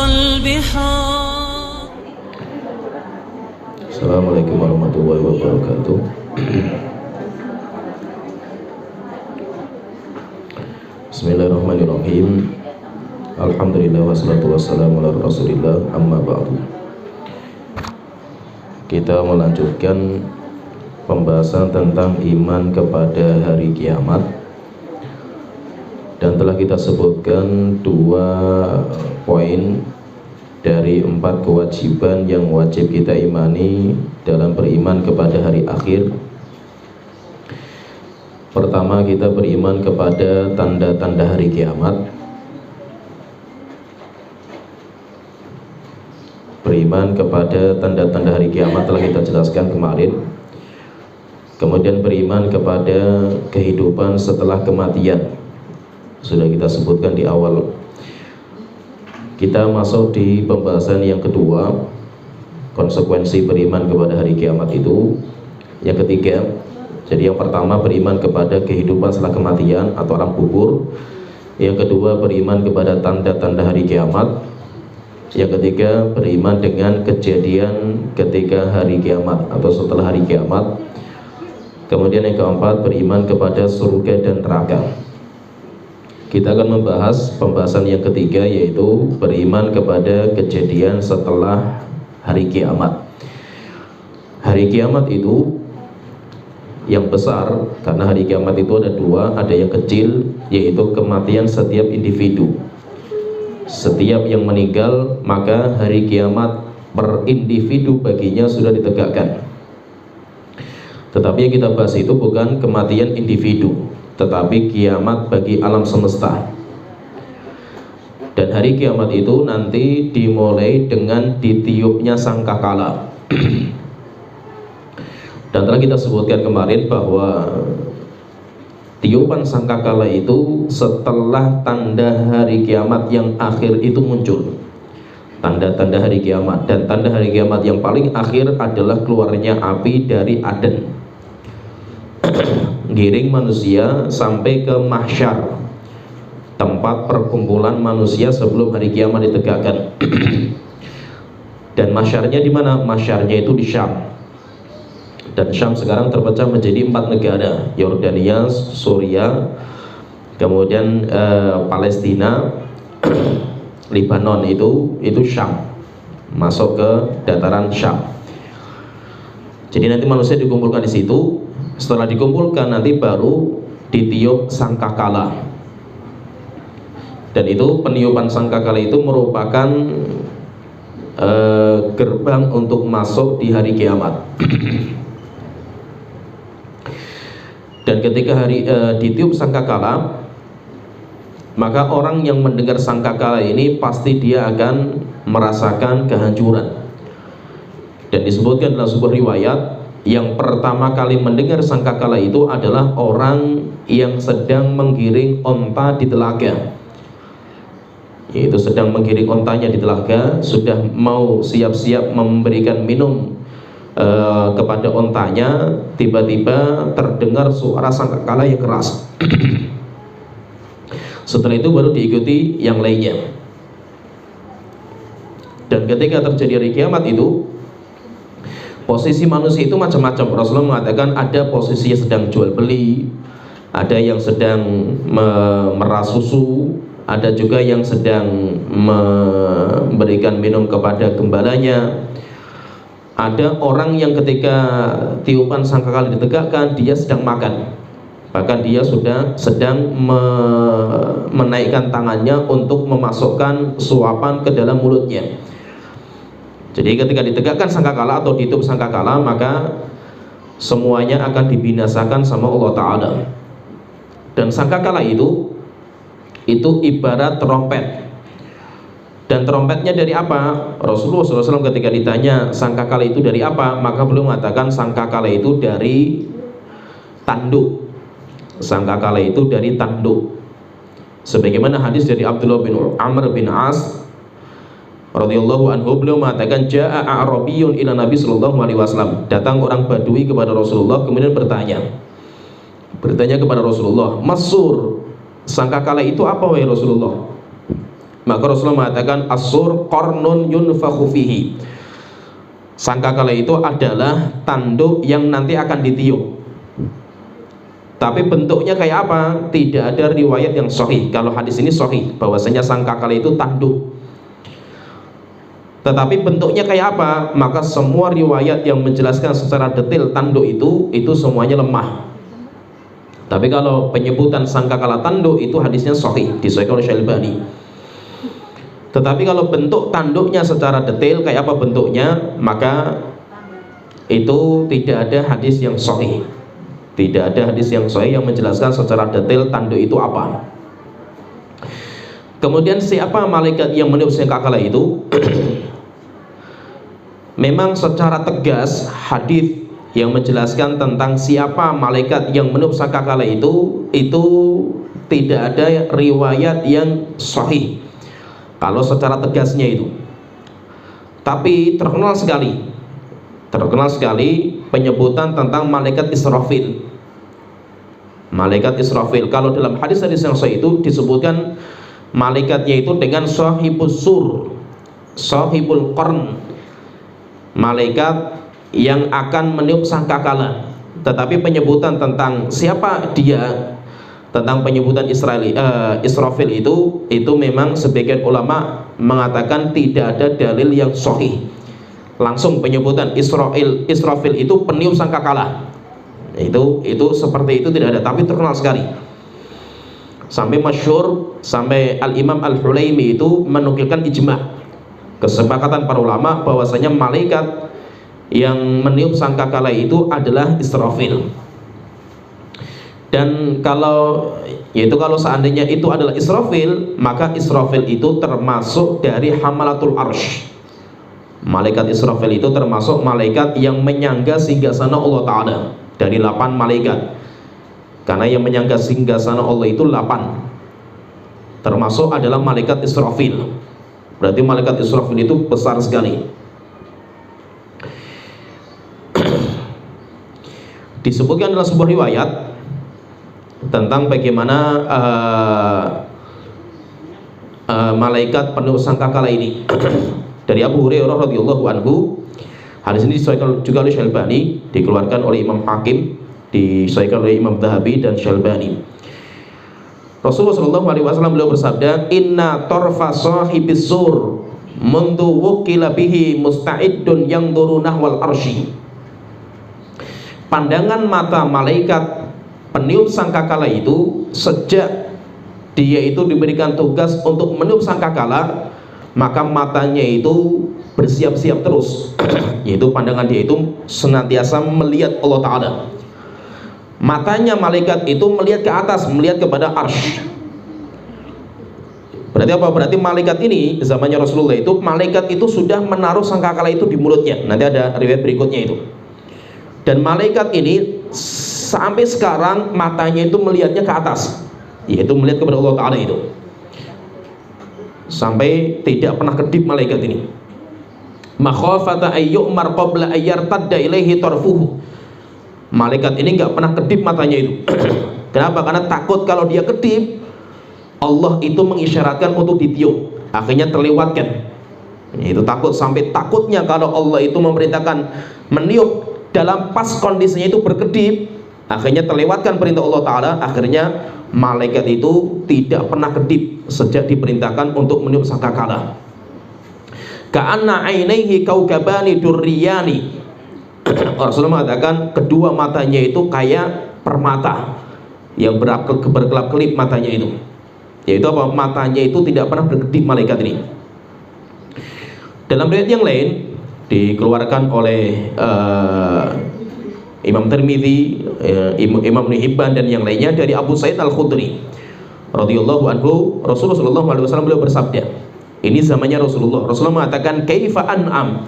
البحار. Assalamualaikum warahmatullahi wabarakatuh. Bismillahirrahmanirrahim. Alhamdulillah wassalatu wassalamu ala rasulillah, amma ba'du. Kita melanjutkan pembahasan tentang iman kepada hari kiamat. Dan telah kita sebutkan 2 poin dari 4 kewajiban yang wajib kita imani dalam beriman kepada hari akhir. Pertama, kita beriman kepada tanda-tanda hari kiamat. Beriman kepada tanda-tanda hari kiamat telah kita jelaskan kemarin. Kemudian beriman kepada kehidupan setelah kematian, sudah kita sebutkan di awal. Kita masuk di pembahasan yang kedua, konsekuensi beriman kepada hari kiamat itu. Yang ketiga, jadi yang pertama beriman kepada kehidupan setelah kematian atau alam kubur. Yang kedua beriman kepada tanda-tanda hari kiamat. Yang ketiga beriman dengan kejadian ketika hari kiamat atau setelah hari kiamat. Kemudian yang keempat beriman kepada surga dan neraka. Kita akan membahas pembahasan yang ketiga, yaitu beriman kepada kejadian setelah hari kiamat. Hari kiamat itu yang besar, karena hari kiamat itu ada 2, ada yang kecil, yaitu kematian setiap individu. Setiap yang meninggal, maka hari kiamat per individu baginya sudah ditegakkan. Tetapi yang kita bahas itu bukan kematian individu, tetapi kiamat bagi alam semesta. Dan hari kiamat itu nanti dimulai dengan ditiupnya sangkakala. Dan telah kita sebutkan kemarin bahwa tiupan sangkakala itu setelah tanda hari kiamat yang akhir itu muncul. Tanda-tanda hari kiamat, dan tanda hari kiamat yang paling akhir adalah keluarnya api dari Aden, giring manusia sampai ke mahsyar, tempat perkumpulan manusia sebelum hari kiamat ditegakkan. Dan mahsyarnya di mana? Mahsyarnya itu di Syam. Dan Syam sekarang terpecah menjadi 4 negara: Yordania, Suriah, kemudian Palestina, Lebanon. Itu Syam, masuk ke dataran Syam. Jadi nanti manusia dikumpulkan di situ. Setelah dikumpulkan nanti baru ditiup sangkakala. Dan itu peniupan sangkakala itu merupakan gerbang untuk masuk di hari kiamat. Dan ketika ditiup sangkakala, maka orang yang mendengar sangkakala ini pasti dia akan merasakan kehancuran. Dan disebutkan dalam sebuah riwayat, yang pertama kali mendengar sangkakala itu adalah orang yang sedang menggiring onta di telaga. Yaitu sedang menggiring ontanya di telaga, sudah mau siap-siap memberikan minum kepada ontanya, tiba-tiba terdengar suara sangkakala yang keras. Setelah itu baru diikuti yang lainnya. Dan ketika terjadi hari kiamat itu, posisi manusia itu macam-macam. Rasulullah mengatakan ada posisi yang sedang jual beli, ada yang sedang meras susu, ada juga yang sedang memberikan minum kepada gembalanya. Ada orang yang ketika tiupan sangkakala ditegakkan, dia sedang makan. Bahkan dia sudah sedang menaikkan tangannya untuk memasukkan suapan ke dalam mulutnya. Jadi ketika ditegakkan sangkakala atau ditiup sangkakala, maka semuanya akan dibinasakan sama Allah Ta'ala. Dan sangkakala itu ibarat trompet. Dan trompetnya dari apa? Rasulullah SAW ketika ditanya sangkakala itu dari apa, maka beliau mengatakan sangkakala itu dari tanduk. Sangkakala itu dari tanduk. Sebagaimana hadis dari Abdullah bin Amr bin As radhiyallahu anhu, beliau mengatakan jaa a'rabiyyun ila Nabi sallallahu alaihi wasallam. Datang orang Badui kepada Rasulullah, kemudian bertanya kepada Rasulullah, "Masur, sangkakala itu apa wahai Rasulullah?" Maka Rasulullah mengatakan as-sur qarnun yunfakhu fihi. Sangkakala itu adalah tanduk yang nanti akan ditiup. Tapi bentuknya kayak apa? Tidak ada riwayat yang sahih. Kalau hadis ini sahih bahwasanya sangkakala itu tanduk. Tetapi bentuknya kayak apa? Maka semua riwayat yang menjelaskan secara detail tanduk itu semuanya lemah. Tapi kalau penyebutan sangkakala tanduk itu hadisnya sahih, disahihkan oleh Syalbani. Tetapi kalau bentuk tanduknya secara detail kayak apa bentuknya, maka itu tidak ada hadis yang sahih. Tidak ada hadis yang sahih yang menjelaskan secara detail tanduk itu apa. Kemudian siapa malaikat yang meniup sangkakala itu? Memang secara tegas hadis yang menjelaskan tentang siapa malaikat yang meniup sangkakala itu tidak ada riwayat yang sahih. Kalau secara tegasnya itu, tapi terkenal sekali penyebutan tentang malaikat Israfil. Malaikat Israfil, kalau dalam hadis-hadis yang sahih itu disebutkan malaikatnya itu dengan sahibus sur, sahibul qarn, malaikat yang akan meniup sangkakala. Tetapi penyebutan tentang siapa dia, tentang penyebutan Israfil itu memang sebagian ulama mengatakan tidak ada dalil yang sahih. Langsung penyebutan Israfil itu peniup sangkakala. Itu seperti itu tidak ada, tapi terkenal sekali. Sampai masyhur, sampai Al-Imam Al-Hulaimi itu menukilkan ijma', kesepakatan para ulama bahwasanya malaikat yang meniup sangkakala itu adalah Israfil. Dan kalau seandainya itu adalah Israfil, maka Israfil itu termasuk dari Hamalatul Arsh. Malaikat Israfil itu termasuk malaikat yang menyangga singgasana Allah Ta'ala dari 8 malaikat. Karena yang menyangga singgasana Allah itu 8, termasuk adalah malaikat Israfil. Berarti malaikat Israfil itu besar sekali. Disebutkan dalam sebuah riwayat tentang bagaimana malaikat peniup sangkakala ini dari Abu Hurairah radhiyallahu anhu. Hadis ini disahihkan juga oleh Syalbani, dikeluarkan oleh Imam Hakim, disahihkan oleh Imam Dhahabi dan Syalbani. Rasulullah sallallahu alaihi wasallam beliau bersabda, "Inna tarfa sahibis sur mundu wukila bihi musta'iddun yanzuru nahwal arsy." Pandangan mata malaikat peniup sangkakala itu sejak dia itu diberikan tugas untuk meniup sangkakala, maka matanya itu bersiap-siap terus yaitu pandangan dia itu senantiasa melihat Allah Ta'ala. Matanya malaikat itu melihat ke atas, melihat kepada arsy. Berarti apa? Berarti malaikat ini zamannya Rasulullah itu, malaikat itu sudah menaruh sangkakala itu di mulutnya. Nanti ada riwayat berikutnya itu. Dan malaikat ini sampai sekarang matanya itu melihatnya ke atas, yaitu melihat kepada Allah Ta'ala itu, sampai tidak pernah kedip malaikat ini. Makhafata ayyu'mar qabla ayyartadda ilaihi tarfuhu. Malaikat ini nggak pernah kedip matanya itu. Kenapa? Karena takut kalau dia kedip, Allah itu mengisyaratkan untuk ditiup, akhirnya terlewatkan. Itu takut, sampai takutnya kalau Allah itu memerintahkan meniup dalam pas kondisinya itu berkedip, akhirnya terlewatkan perintah Allah Ta'ala. Akhirnya malaikat itu tidak pernah kedip sejak diperintahkan untuk meniup sangkakala. Ka'anna ainaihi kaukabani durriyani. Rasulullah mengatakan kedua matanya itu kayak permata yang berkelap-kelip matanya itu. Yaitu apa? Matanya itu tidak pernah berkedip malaikat ini. Dalam riwayat yang lain dikeluarkan oleh Imam Tirmidzi, Imam Ibnu Hibban dan yang lainnya dari Abu Sa'id Al-Khudri radhiyallahu anhu, Rasulullah sallallahu alaihi wasallam beliau bersabda, ini zamannya Rasulullah mengatakan, kaifa an'am,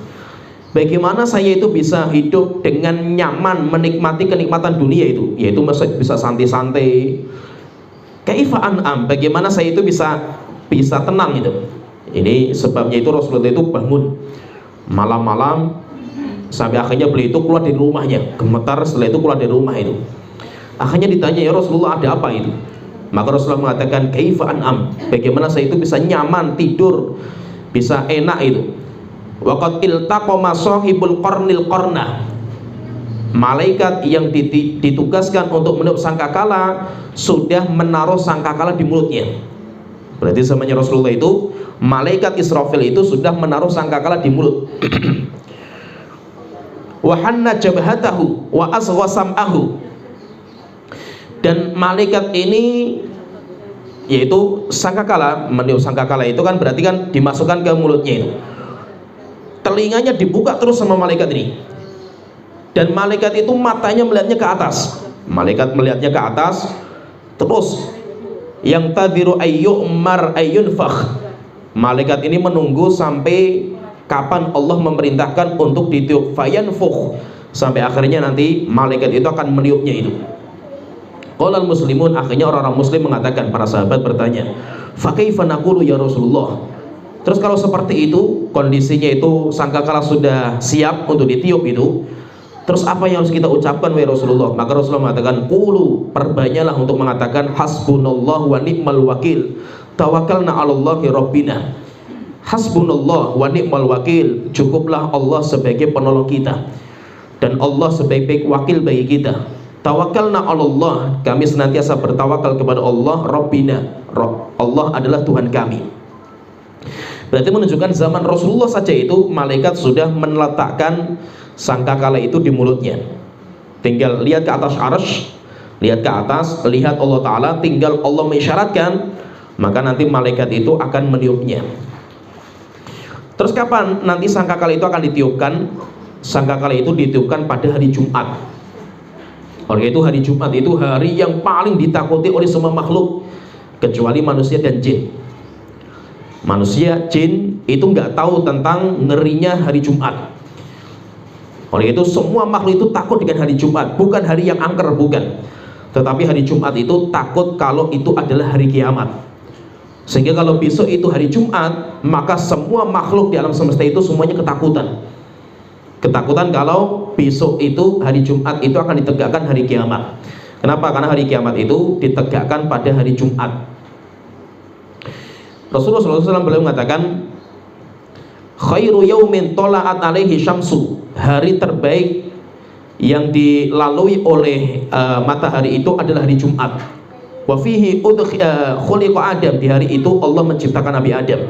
bagaimana saya itu bisa hidup dengan nyaman menikmati kenikmatan dunia itu, yaitu bisa santai-santai. Kaifa an'am, bagaimana saya itu bisa tenang itu. Ini sebabnya itu Rasulullah itu bangun malam-malam sampai akhirnya beliau itu keluar dari rumahnya, gemetar. Setelah itu keluar dari rumah itu, akhirnya ditanya, ya Rasulullah ada apa itu? Maka Rasulullah mengatakan, kaifa an'am, bagaimana saya itu bisa nyaman tidur, bisa enak itu. Waqad iltaqama sahibul qarnil qarna, malaikat yang ditugaskan untuk meniup sangkakala sudah menaruh sangkakala di mulutnya. Berarti zamannya Rasulullah itu malaikat Israfil itu sudah menaruh sangkakala di mulut. Wa hanna jabhatahu wa asgha sam'ahu, dan malaikat ini yaitu sangkakala, meniup sangkakala itu kan berarti kan dimasukkan ke mulutnya itu. Telinganya dibuka terus sama malaikat ini. Dan malaikat itu matanya melihatnya ke atas. Malaikat melihatnya ke atas terus, yang tadhiru ayyumar ayyunfakh. Malaikat ini menunggu sampai kapan Allah memerintahkan untuk ditiup, fayanfukh, sampai akhirnya nanti malaikat itu akan meniupnya itu. Qolal muslimun, akhirnya orang-orang muslim mengatakan, para sahabat bertanya, fa kaifa naqulu ya Rasulullah, terus kalau seperti itu kondisinya itu sangkakala sudah siap untuk ditiup itu, terus apa yang harus kita ucapkan wahai Rasulullah? Maka Rasulullah mengatakan, qulu, perbanyaklah untuk mengatakan hasbunallah wa ni'mal wakil, tawakkalna 'alallahi rabbina. Hasbunallah wa ni'mal wakil, cukuplah Allah sebagai penolong kita dan Allah sebaik-baik wakil bagi kita. Tawakkalna 'alallah, kami senantiasa bertawakal kepada Allah, rabbina, Allah adalah Tuhan kami. Berarti menunjukkan zaman Rasulullah saja itu malaikat sudah meletakkan sangkakala itu di mulutnya. Tinggal lihat ke atas arsy, lihat ke atas, lihat Allah Ta'ala, tinggal Allah mengisyaratkan, maka nanti malaikat itu akan meniupnya. Terus kapan nanti sangkakala itu akan ditiupkan? Sangkakala itu ditiupkan pada hari Jumat. Oleh itu hari Jumat itu hari yang paling ditakuti oleh semua makhluk kecuali manusia dan jin. Manusia, jin itu nggak tahu tentang ngerinya hari Jumat. Oleh itu semua makhluk itu takut dengan hari Jumat, bukan hari yang angker, bukan. Tetapi hari Jumat itu takut kalau itu adalah hari kiamat. Sehingga kalau besok itu hari Jumat, maka semua makhluk di alam semesta itu semuanya ketakutan. Ketakutan kalau besok itu hari Jumat itu akan ditegakkan hari kiamat. Kenapa? Karena hari kiamat itu ditegakkan pada hari Jumat. Rasulullah SAW beliau mengatakan, khairu yaumin tola'at alaihi syamsu, hari terbaik yang dilalui oleh matahari itu adalah hari Jumat. Wa fihi khuliqa Adam, di hari itu Allah menciptakan Nabi Adam.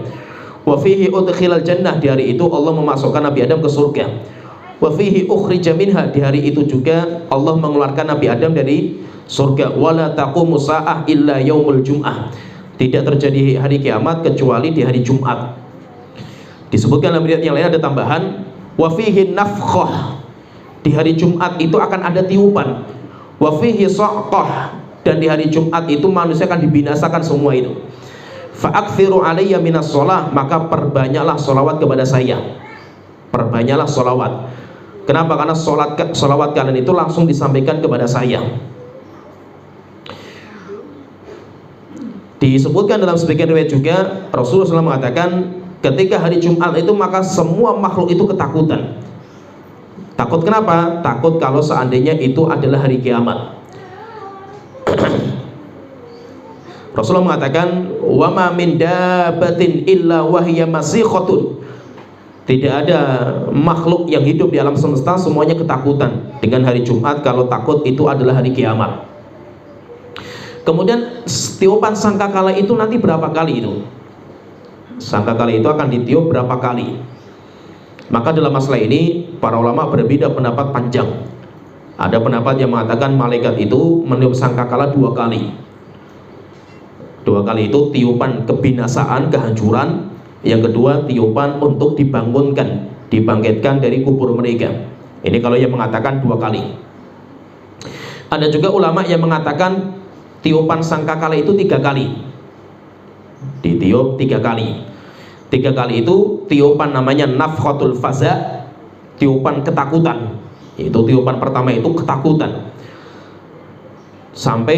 Wa fihi udkhilal jannah, di hari itu Allah memasukkan Nabi Adam ke surga. Wa fihi ukhrija minha, di hari itu juga Allah mengeluarkan Nabi Adam dari surga. Wala taqumu sa'ah illa yaumul jum'ah, tidak terjadi hari kiamat kecuali di hari Jumat. Disebutkan dalam riwayat yang lain ada tambahan, wa fihi nafkhah, di hari Jumat itu akan ada tiupan. Wa fihi sa'qah, dan di hari Jumat itu manusia akan dibinasakan semua itu. Fa'akthiru alayya minas sholah, maka perbanyaklah sholawat kepada saya. Perbanyaklah sholawat. Kenapa? Karena sholawat kalian itu langsung disampaikan kepada saya. Disebutkan dalam sebagian riwayat juga, Rasulullah SAW mengatakan, ketika hari Jumat itu maka semua makhluk itu ketakutan. Takut kenapa? Takut kalau seandainya itu adalah hari kiamat. Rasulullah mengatakan, wa ma min dabbatin illa wahya masikhatun, tidak ada makhluk yang hidup di alam semesta semuanya ketakutan dengan hari Jumat kalau takut itu adalah hari kiamat. Kemudian tiupan sangkakala itu nanti berapa kali itu? Sangkakala itu akan ditiup berapa kali? Maka dalam masalah ini para ulama berbeda pendapat panjang. Ada pendapat yang mengatakan malaikat itu meniup sangkakala 2 kali. 2 kali itu tiupan kebinasaan, kehancuran. Yang kedua tiupan untuk dibangunkan, dibangkitkan dari kubur mereka. Ini kalau yang mengatakan 2 kali. Ada juga ulama yang mengatakan tiupan sangkakala itu 3 kali. Ditiup 3 kali. 3 kali itu tiupan namanya nafkhatul faza, tiupan ketakutan. Itu tiupan pertama itu ketakutan, sampai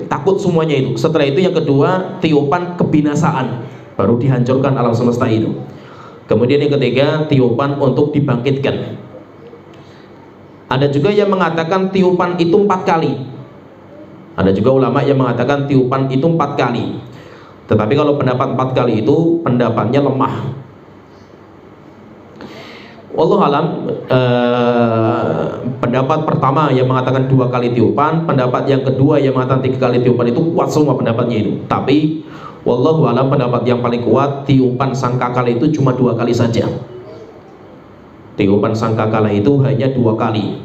takut semuanya itu. Setelah itu yang kedua tiupan kebinasaan, baru dihancurkan alam semesta itu. Kemudian yang ketiga tiupan untuk dibangkitkan. Ada juga yang mengatakan tiupan itu 4 kali. Ada juga ulama yang mengatakan tiupan itu 4 kali. Tetapi kalau pendapat 4 kali itu pendapatnya lemah. Wallahu alam, pendapat pertama yang mengatakan 2 kali tiupan, pendapat yang kedua yang mengatakan 3 kali tiupan itu kuat semua pendapatnya itu. Tapi wallahu alam, pendapat yang paling kuat tiupan sangkakala itu cuma 2 kali saja. Tiupan sangkakala itu hanya 2 kali.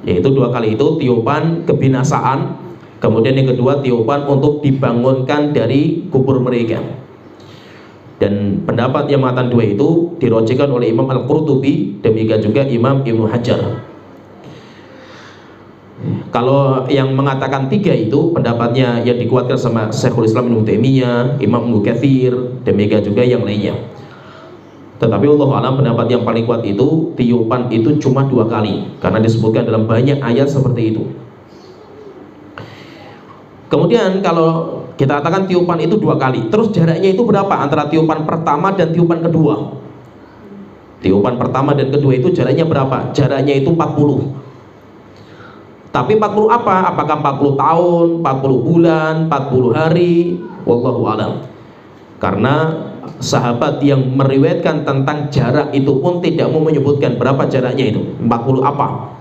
Yaitu 2 kali itu tiupan kebinasaan, kemudian yang kedua tiupan untuk dibangunkan dari kubur mereka. Dan pendapat yang mengatakan 2 itu dirojikan oleh Imam Al-Qurtubi, demikian juga Imam Ibnu Hajar. Kalau yang mengatakan 3 itu pendapatnya yang dikuatkan sama Syekhul Islam Ibnu Taimiyah, Imam Ibnu Katsir, demikian juga yang lainnya. Tetapi Allah alam, pendapat yang paling kuat itu tiupan itu cuma 2 kali, karena disebutkan dalam banyak ayat seperti itu. Kemudian kalau kita katakan tiupan itu 2 kali, terus jaraknya itu berapa antara tiupan pertama dan tiupan kedua? Tiupan pertama dan kedua itu jaraknya berapa? Jaraknya itu 40. Tapi 40 apa? Apakah 40 tahun, 40 bulan, 40 hari? Wallahu alam. Karena sahabat yang meriwayatkan tentang jarak itu pun tidak mau menyebutkan berapa jaraknya itu, 40 apa.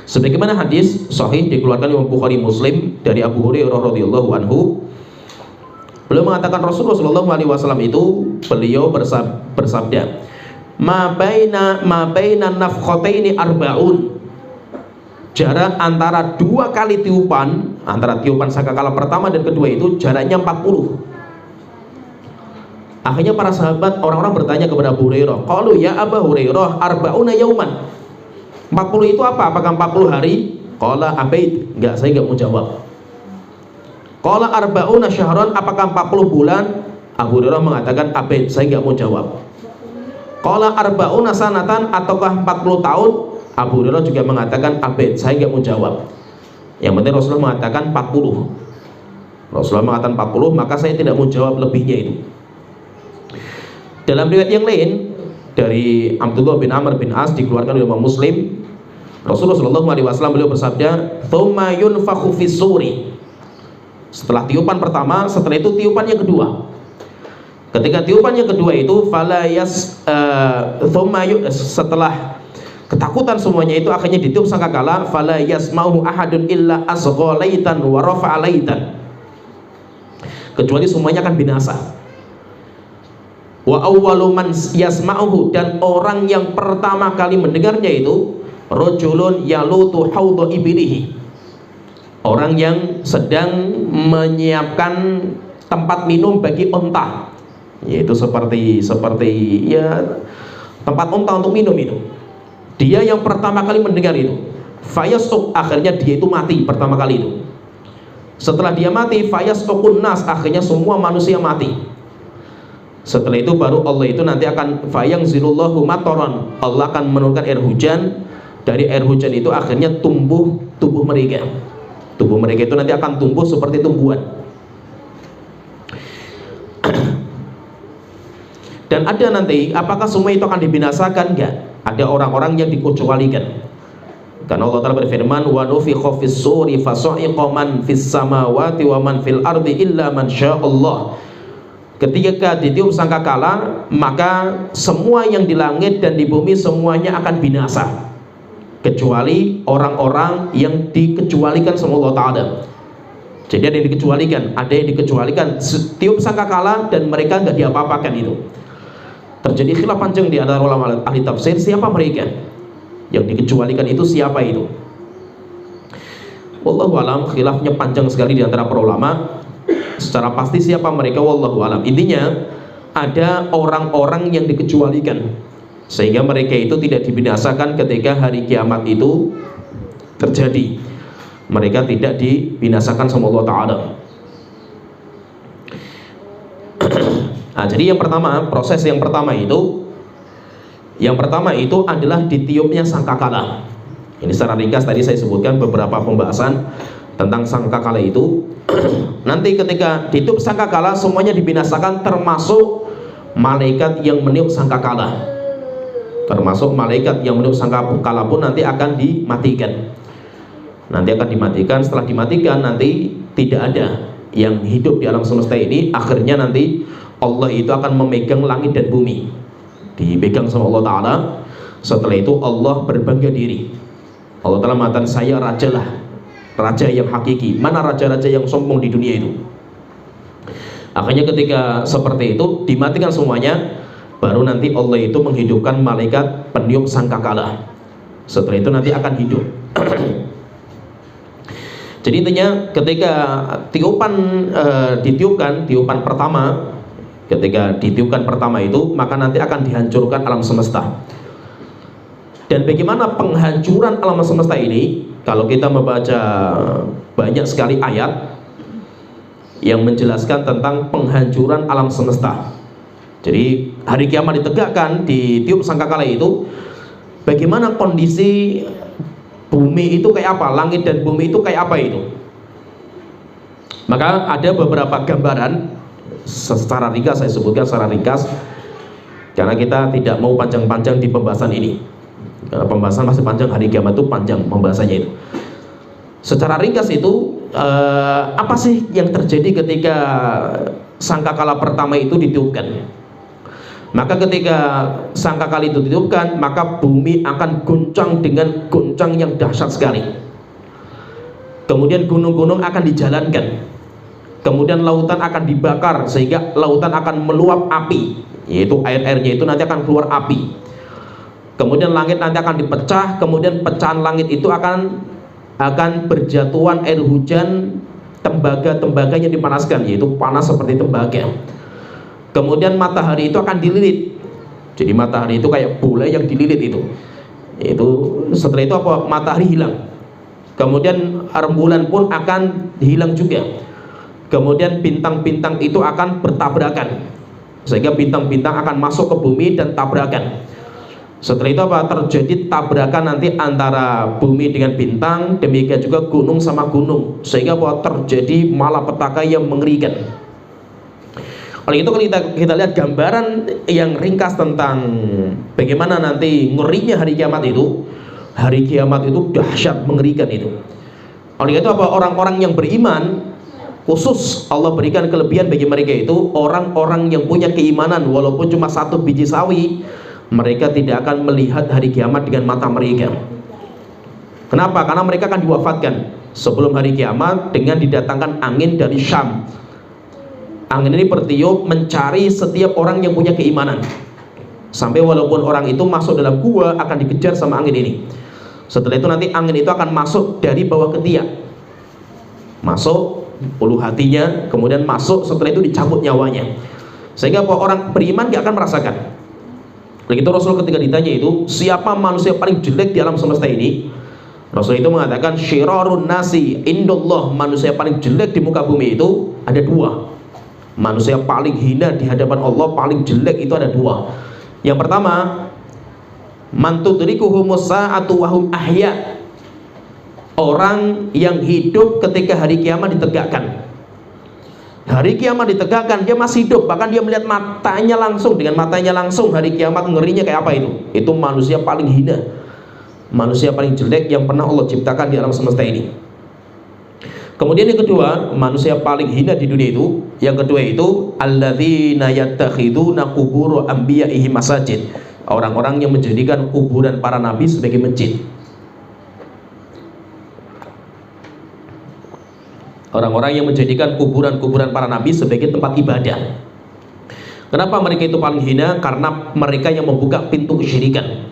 Sebagaimana hadis sahih dikeluarkan oleh Bukhari Muslim dari Abu Hurairah radhiyallahu anhu, beliau mengatakan Rasulullah sallallahu alaihi wasallam itu beliau bersabda, ma baina nafkhataini arba'un. Jarak antara 2 kali tiupan, antara tiupan sangkakala pertama dan kedua itu jaraknya 40. Akhirnya para sahabat, orang-orang bertanya kepada Abu Hurairah, qalu ya Abu Hurairah arba'una yauman. 40 itu apa? Apakah 40 hari? Qala abait, enggak, saya enggak mau jawab. Qala arba'una syahran, apakah 40 bulan? Abu Hurairah mengatakan abait, saya enggak mau jawab. Qala arba'una sanatan, ataukah 40 tahun? Abu Hurairah juga mengatakan abait, saya enggak mau jawab. Yang penting Rasulullah mengatakan 40. Rasulullah mengatakan 40, maka saya tidak mau jawab lebihnya itu. Dalam riwayat yang lain dari Abdullah bin Amr bin As dikeluarkan oleh Imam Muslim, Rasulullah sallallahu alaihi wasallam beliau bersabda, "Tsumma yunfakhu fis suri." Setelah tiupan pertama, setelah itu tiupan yang kedua. Ketika tiupan yang kedua itu setelah ketakutan semuanya itu akhirnya ditiup sangkakala, fala yasma'u ahadun illa asghalaitan wa rafa'alaitan. Kecuali semuanya akan binasa. Wa awwalu man yasma'uhu, dan orang yang pertama kali mendengarnya itu rajulun yalutu haudha ibilihi, orang yang sedang menyiapkan tempat minum bagi onta, yaitu seperti ya tempat onta untuk minum itu. Dia yang pertama kali mendengar itu, fayasuk, akhirnya dia itu mati pertama kali itu. Setelah dia mati, fayasukun nas, akhirnya semua manusia mati. Setelah itu baru Allah itu nanti akan fayang zilullahu matoron, Allah akan menurunkan air hujan. Dari air hujan itu akhirnya tumbuh tubuh mereka. Tubuh mereka itu nanti akan tumbuh seperti tumbuhan. Dan ada nanti, apakah semua itu akan dibinasakan? Enggak. Ada orang-orang yang dikecualikan. Karena Allah Ta'ala berfirman, wa nufikha fis suri fasa'iqa man fis samawati wa man fil ardi illa man sya'allah. Ketika ditiup sangkakala, maka semua yang di langit dan di bumi semuanya akan binasa, kecuali orang-orang yang dikecualikan sama Allah Ta'ala. Jadi ada yang dikecualikan, tiup sangkakala dan mereka nggak diapa-apakan itu. Terjadi khilaf panjang di antara ulama ahli tafsir, siapa mereka yang dikecualikan itu, siapa itu? Wallahu alam, khilafnya panjang sekali di antara para ulama. Secara pasti siapa mereka, wallahu alam. Intinya ada orang-orang yang dikecualikan sehingga mereka itu tidak dibinasakan ketika hari kiamat itu terjadi. Mereka tidak dibinasakan sama Allah Ta'ala. Nah, jadi yang pertama, proses yang pertama itu adalah ditiupnya sangkakala. Ini secara ringkas tadi saya sebutkan beberapa pembahasan tentang sangkakala itu. Nanti ketika ditiup sangkakala semuanya dibinasakan, termasuk malaikat yang meniup sangkakala. termasuk malaikat yang meniup sangkakala pun nanti akan dimatikan. Setelah dimatikan nanti tidak ada yang hidup di alam semesta ini. Akhirnya nanti Allah itu akan memegang langit dan bumi, dipegang sama Allah Ta'ala. Setelah itu Allah berbangga diri. Allah Ta'ala mengatakan, saya raja lah, raja yang hakiki. Mana raja-raja yang sombong di dunia itu? Akhirnya ketika seperti itu dimatikan semuanya, baru nanti Allah itu menghidupkan malaikat peniup sangkakala. Setelah itu nanti akan hidup. Jadi intinya ketika tiupan pertama, ketika ditiupkan pertama itu, maka nanti akan dihancurkan alam semesta. Dan bagaimana penghancuran alam semesta ini? Kalau kita membaca banyak sekali ayat yang menjelaskan tentang penghancuran alam semesta. Jadi hari kiamat ditegakkan, ditiup sangkakala itu, bagaimana kondisi bumi itu kayak apa, langit dan bumi itu kayak apa itu. Maka ada beberapa gambaran secara ringkas, saya sebutkan secara ringkas karena kita tidak mau panjang-panjang di pembahasan ini, karena pembahasan masih panjang, hari kiamat itu panjang pembahasannya itu. Secara ringkas itu apa sih yang terjadi ketika sangkakala pertama itu ditiupkan? Maka ketika sangkakala itu ditiupkan, maka bumi akan goncang dengan goncang yang dahsyat sekali. Kemudian gunung-gunung akan dijalankan. Kemudian lautan akan dibakar sehingga lautan akan meluap api, yaitu air-airnya itu nanti akan keluar api. Kemudian langit nanti akan dipecah. Kemudian pecahan langit itu akan berjatuhan air hujan, tembaga-tembaga yang dipanaskan, yaitu panas seperti tembaga. Kemudian matahari itu akan dililit. Jadi matahari itu kayak bola yang dililit itu. Setelah itu apa? Matahari hilang. Kemudian rembulan pun akan hilang juga. Kemudian bintang-bintang itu akan bertabrakan, sehingga bintang-bintang akan masuk ke bumi dan tabrakan. Setelah itu apa? Terjadi tabrakan nanti antara bumi dengan bintang, demikian juga gunung sama gunung, sehingga apa? Terjadi malapetaka yang mengerikan. Oleh itu kita lihat gambaran yang ringkas tentang bagaimana nanti ngerinya hari kiamat itu. Hari kiamat itu dahsyat, mengerikan itu. Oleh itu apa? Orang-orang yang beriman, khusus Allah berikan kelebihan bagi mereka itu, orang-orang yang punya keimanan walaupun cuma satu biji sawi, mereka tidak akan melihat hari kiamat dengan mata mereka. Kenapa? Karena mereka akan diwafatkan sebelum hari kiamat dengan didatangkan angin dari Syam. Angin ini bertiup mencari setiap orang yang punya keimanan, sampai walaupun orang itu masuk dalam gua akan dikejar sama angin ini. Setelah itu nanti angin itu akan masuk dari bawah ketiak, masuk ulu hatinya, kemudian masuk, setelah itu dicabut nyawanya, sehingga orang beriman gak akan merasakan. Begitu Rasul ketika ditanya itu, siapa manusia paling jelek di alam semesta ini? Rasul itu mengatakan, syirarun nasi indallah, manusia paling jelek di muka bumi itu ada dua. Manusia paling hina di hadapan Allah, paling jelek itu ada dua. Yang pertama, man tudrikuhumus sa'atu wa hum ahya, orang yang hidup ketika hari kiamat ditegakkan. Hari kiamat ditegakkan, dia masih hidup, bahkan dia melihat matanya langsung, dengan matanya langsung hari kiamat, ngerinya kayak apa itu. Itu manusia paling hina, manusia paling jelek yang pernah Allah ciptakan di alam semesta ini. Kemudian yang kedua, manusia paling hina di dunia itu, yang kedua itu alladzina yattakhiduna qubur anbiya'ihim masajid, orang-orang yang menjadikan kuburan para nabi sebagai masjid. Orang-orang yang menjadikan kuburan-kuburan para nabi sebagai tempat ibadah. Kenapa mereka itu paling hina? Karena mereka yang membuka pintu kesyirikan.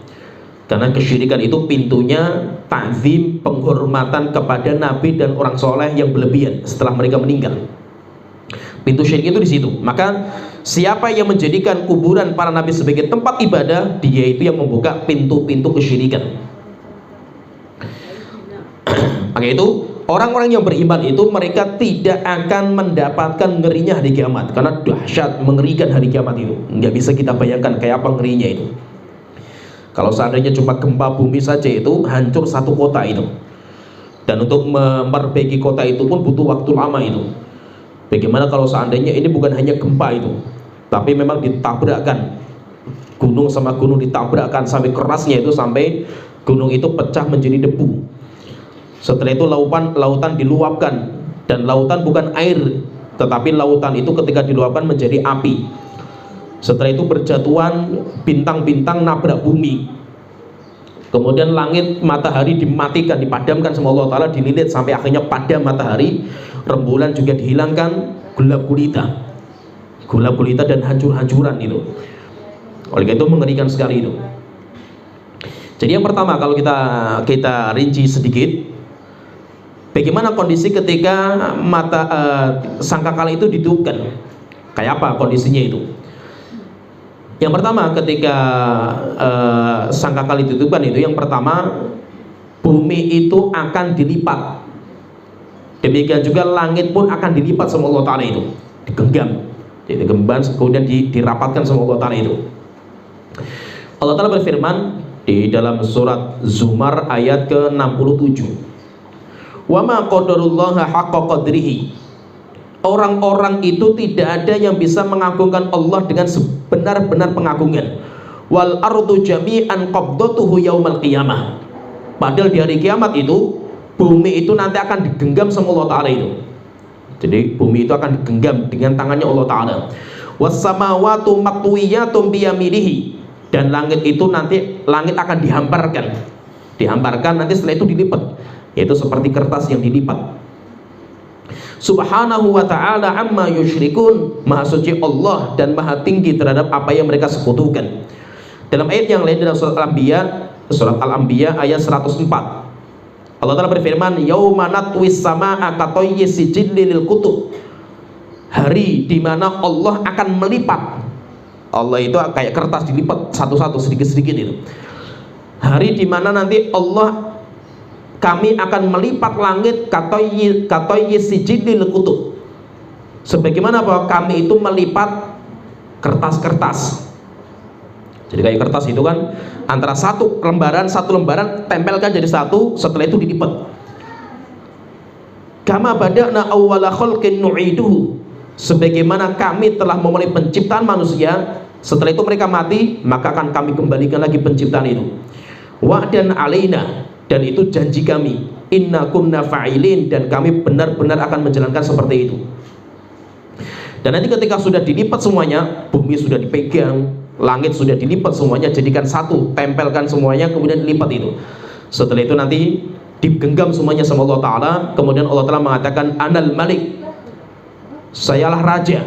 Karena kesyirikan itu pintunya ta'zim, penghormatan kepada nabi dan orang soleh yang berlebihan setelah mereka meninggal. Pintu syirik itu di situ. Maka siapa yang menjadikan kuburan para nabi sebagai tempat ibadah, dia itu yang membuka pintu-pintu kesyirikan. Maka itu orang-orang yang beriman itu mereka tidak akan mendapatkan ngerinya hari kiamat, karena dahsyat, mengerikan hari kiamat itu. Nggak bisa kita bayangkan kayak apa ngerinya itu. Kalau seandainya cuma gempa bumi saja itu hancur satu kota itu, dan untuk memperbaiki kota itu pun butuh waktu lama itu. Bagaimana kalau seandainya ini bukan hanya gempa itu, tapi memang ditabrakkan gunung sama gunung ditabrakkan sampai kerasnya itu, sampai gunung itu pecah menjadi debu. Setelah itu lautan diluapkan, dan lautan bukan air, tetapi lautan itu ketika diluapkan menjadi api. Setelah itu berjatuhan bintang-bintang nabrak bumi. Kemudian langit, matahari dimatikan, dipadamkan sama Allah Ta'ala, dililit sampai akhirnya padam matahari. Rembulan juga dihilangkan, gelap gulita dan hancur-hancuran itu. Oleh itu mengerikan sekali itu. Jadi yang pertama, kalau kita rinci sedikit, bagaimana kondisi ketika sangkakala itu ditiupkan? Kayak apa kondisinya itu? Yang pertama, ketika sangkakala ditiupkan itu, yang pertama, bumi itu akan dilipat. Demikian juga langit pun akan dilipat sama Allah Ta'ala itu, digenggam. Jadi digenggam, kemudian dirapatkan sama Allah Ta'ala itu. Allah Ta'ala berfirman di dalam surat Zumar ayat ke-67, wa ma qadarullaha haqqa qadrihi. Orang-orang itu tidak ada yang bisa mengagungkan Allah dengan sebenar-benar pengagungan. Wal ardu jami'an qabdatuhu yaumal qiyamah. Padahal di hari kiamat itu, bumi itu nanti akan digenggam sama Allah Ta'ala itu. Jadi bumi itu akan digenggam dengan tangannya Allah Ta'ala. Was samawatu matwiyatun biyaminihi. Dan langit itu nanti, langit akan dihamparkan nanti setelah itu dilipat, yaitu seperti kertas yang dilipat. Subhanahu wa ta'ala amma yusyrikun. Maha suci Allah dan maha tinggi terhadap apa yang mereka sekutukan. Dalam ayat yang lain dalam surat Al-Anbiya ayat 104, Allah Ta'ala berfirman, yauma natwis samaa'a katayyi sijilli lil kutub. Hari di mana Allah akan melipat. Allah itu kayak kertas dilipat satu-satu, sedikit-sedikit itu. Hari di mana nanti kami akan melipat langit katayyi sijilli lil kutub. Sebagaimana bahwa kami itu melipat kertas-kertas. Jadi kayak kertas itu kan, antara satu lembaran tempelkan jadi satu, setelah itu dilipat. Kama bada'na awwala khalqin nu'iduhu. Sebagaimana kami telah memulai penciptaan manusia, setelah itu mereka mati, maka akan kami kembalikan lagi penciptaan itu. Wa'dan alaina, dan itu janji kami. Inna kunna fa'ilin, dan kami benar-benar akan menjalankan seperti itu. Dan nanti ketika sudah dilipat semuanya, bumi sudah dipegang, langit sudah dilipat semuanya, jadikan satu, tempelkan semuanya, kemudian dilipat itu. Setelah itu nanti digenggam semuanya sama Allah Ta'ala. Kemudian Allah Ta'ala mengatakan, Anal Malik, sayalah raja.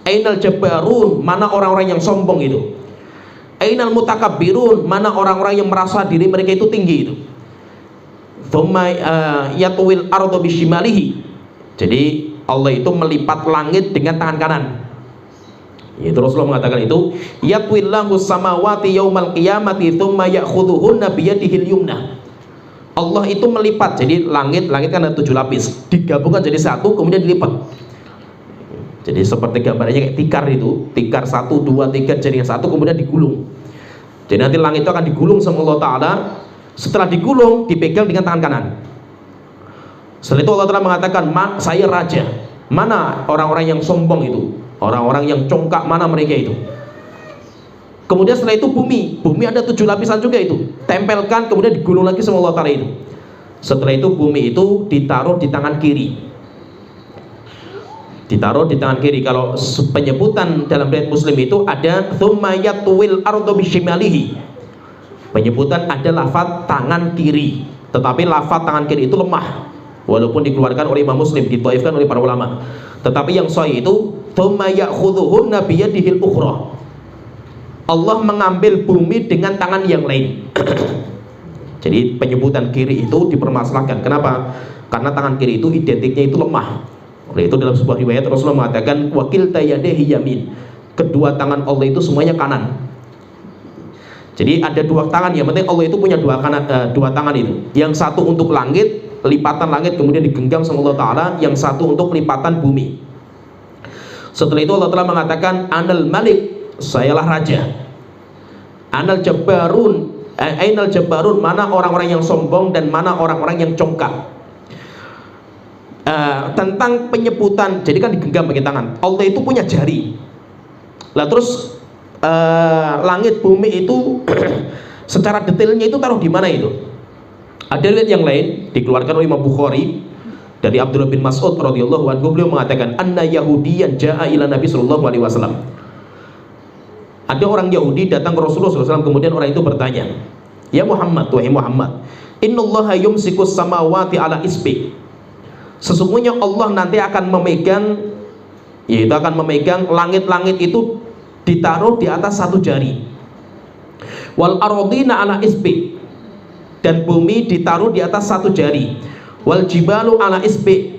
Ainal Jabbarun, mana orang-orang yang sombong itu. Ainal Mutakabbirun, mana orang-orang yang merasa diri mereka itu tinggi itu. Thumma yatwil ardu bishimalihi. Jadi Allah itu melipat langit dengan tangan kanan. Itu Rasulullah mengatakan itu, yatwillahu samawati yaumal qiyamati thumma ya'khudhuhunna biyadihil yumna. Allah itu melipat, jadi langit kan ada 7 lapis, digabungkan jadi satu, kemudian dilipat. Jadi seperti gambarnya kayak tikar itu, tikar 1, 2, 3 jadi satu, kemudian digulung. Jadi nanti langit itu akan digulung sama Allah Ta'ala. Setelah digulung, dipegang dengan tangan kanan. Setelah itu Allah Ta'ala mengatakan, saya raja. Mana orang-orang yang sombong itu, orang-orang yang congkak, mana mereka itu. Kemudian setelah itu bumi ada 7 lapisan juga itu, tempelkan, kemudian digulung lagi sama Allah Ta'ala itu. Setelah itu bumi itu ditaruh di tangan kiri. Ditaruh di tangan kiri. Kalau penyebutan dalam riwayat Muslim itu ada tsumma yatwil ardu bishimalihi. Penyebutan ada lafaz tangan kiri, tetapi lafaz tangan kiri itu lemah, walaupun dikeluarkan oleh Imam Muslim, dithaifkan oleh para ulama. Tetapi yang sahih itu tsumma ya'khudhuhunna biyadihil ukhra. Allah mengambil bumi dengan tangan yang lain. Jadi penyebutan kiri itu dipermasalahkan. Kenapa? Karena tangan kiri itu identiknya itu lemah. Oleh itu dalam sebuah riwayat Rasulullah mengatakan wakil tayadehi yamin. Kedua tangan Allah itu semuanya kanan. Jadi ada 2 tangan, yang penting Allah itu punya 2 tangan itu. Yang satu untuk langit, lipatan langit kemudian digenggam sama Allah Ta'ala. Yang satu untuk lipatan bumi. Setelah itu Allah Ta'ala mengatakan Anal Malik, sayalah raja. Anal Jabbarun, Ainal Jabbarun, mana orang-orang yang sombong dan mana orang-orang yang congkak. Tentang penyebutan, jadi kan digenggam pakai tangan. Allah itu punya jari. Lah terus langit bumi itu secara detailnya itu taruh di mana itu. Ada riwayat yang lain dikeluarkan oleh Imam Bukhari dari Abdullah bin Mas'ud radhiyallahu anhu, beliau mengatakan anna yahudiyan jaa ila Nabi sallallahu alaihi wasallam. Ada orang Yahudi datang ke Rasulullah SAW, kemudian orang itu bertanya, ya Muhammad, wahai Muhammad, innallaha yumsikus samawati ala isbi. Sesungguhnya Allah nanti akan memegang, yaitu akan memegang langit-langit itu ditaruh di atas satu jari. Wal aradina ala isbi, dan bumi ditaruh di atas satu jari. Wal jibalu ala isbi,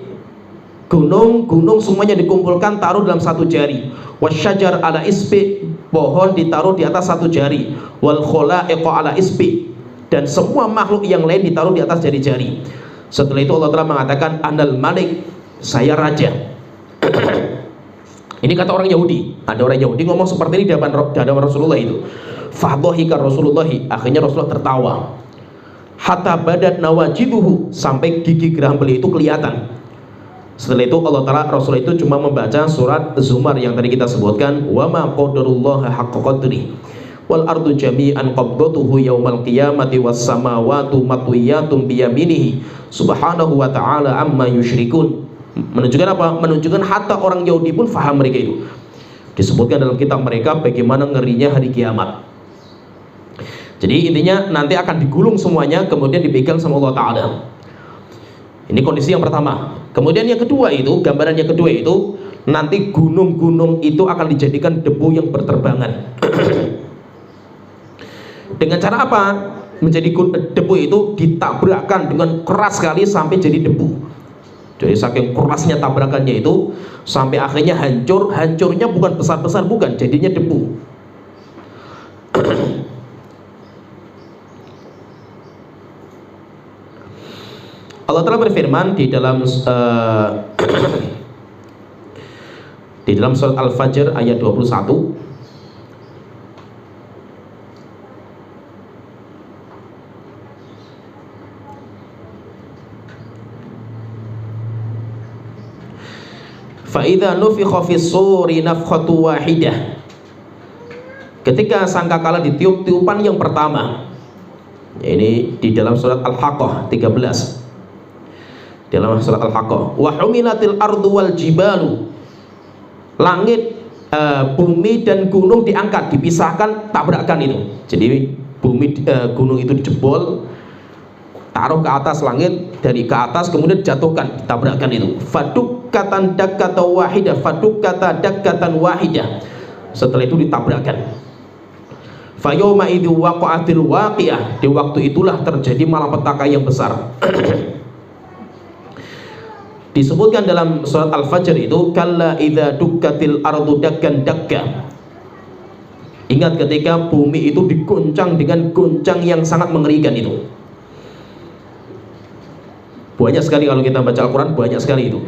gunung-gunung semuanya dikumpulkan taruh dalam satu jari. Wasyajar ala isbi, pohon ditaruh di atas satu jari. Wal khalaiqu ala isbi, dan semua makhluk yang lain ditaruh di atas jari-jari. Setelah itu Allah telah mengatakan anal malik, saya raja. Ini kata orang Yahudi. Ada orang Yahudi ngomong seperti ini di hadapan Rasulullah itu. Fadhahika Rasulullah, akhirnya Rasulullah tertawa. Hatta badat nawajiduhu, sampai gigi geraham beliau itu kelihatan. Setelah itu Allah Ta'ala, Rasulullah itu cuma membaca surat Zumar yang tadi kita sebutkan, wa ma qadarullaha haqqa qadri wal ardu jami'an qabdatuhu yaumal qiyamati was samawati matwiyatun biyaminihi subhanahu wa ta'ala amma yusyrikun. Menunjukkan apa? Menunjukkan hatta orang Yahudi pun faham mereka itu. Disebutkan dalam kitab mereka bagaimana ngerinya hari kiamat. Jadi intinya nanti akan digulung semuanya, kemudian dipegang sama Allah Ta'ala. Ini kondisi yang pertama. Kemudian yang kedua itu, gambaran yang kedua itu, nanti gunung-gunung itu akan dijadikan debu yang berterbangan. Dengan cara apa? Menjadi debu itu ditabrakkan dengan keras sekali sampai jadi debu. Jadi saking kerasnya tabrakannya itu sampai akhirnya hancur. Hancurnya bukan besar-besar, bukan, jadinya debu. Allah telah berfirman di dalam di dalam surat Al-Fajr ayat 21. Fa idza nufikha fis suri nafkhatu wahidah. Ketika sangkakala ditiup-tiupan yang pertama. Ini di dalam surat Al-Haqqah 13. Dalam surat Al-Haqqah, wa humilatil ardu wal jibalu, langit, bumi dan gunung diangkat, dipisahkan, tabrakan itu. Jadi bumi, gunung itu dijebol, taruh ke atas langit, dari ke atas kemudian dijatuhkan, ditabrakkan itu. Fadukkatan dakkatan wahidah, fadukkata dakkatan wahidah. Setelah itu ditabrakkan. Fayawma idzu waqa'atil waqiah, di waktu itulah terjadi malapetaka yang besar. Disebutkan dalam surat Al-Fajr itu, kalla idza dukkatil ardu dakkan dakka. Ingat ketika bumi itu diguncang dengan guncang yang sangat mengerikan itu. Banyak sekali kalau kita baca Al-Quran, banyak sekali itu.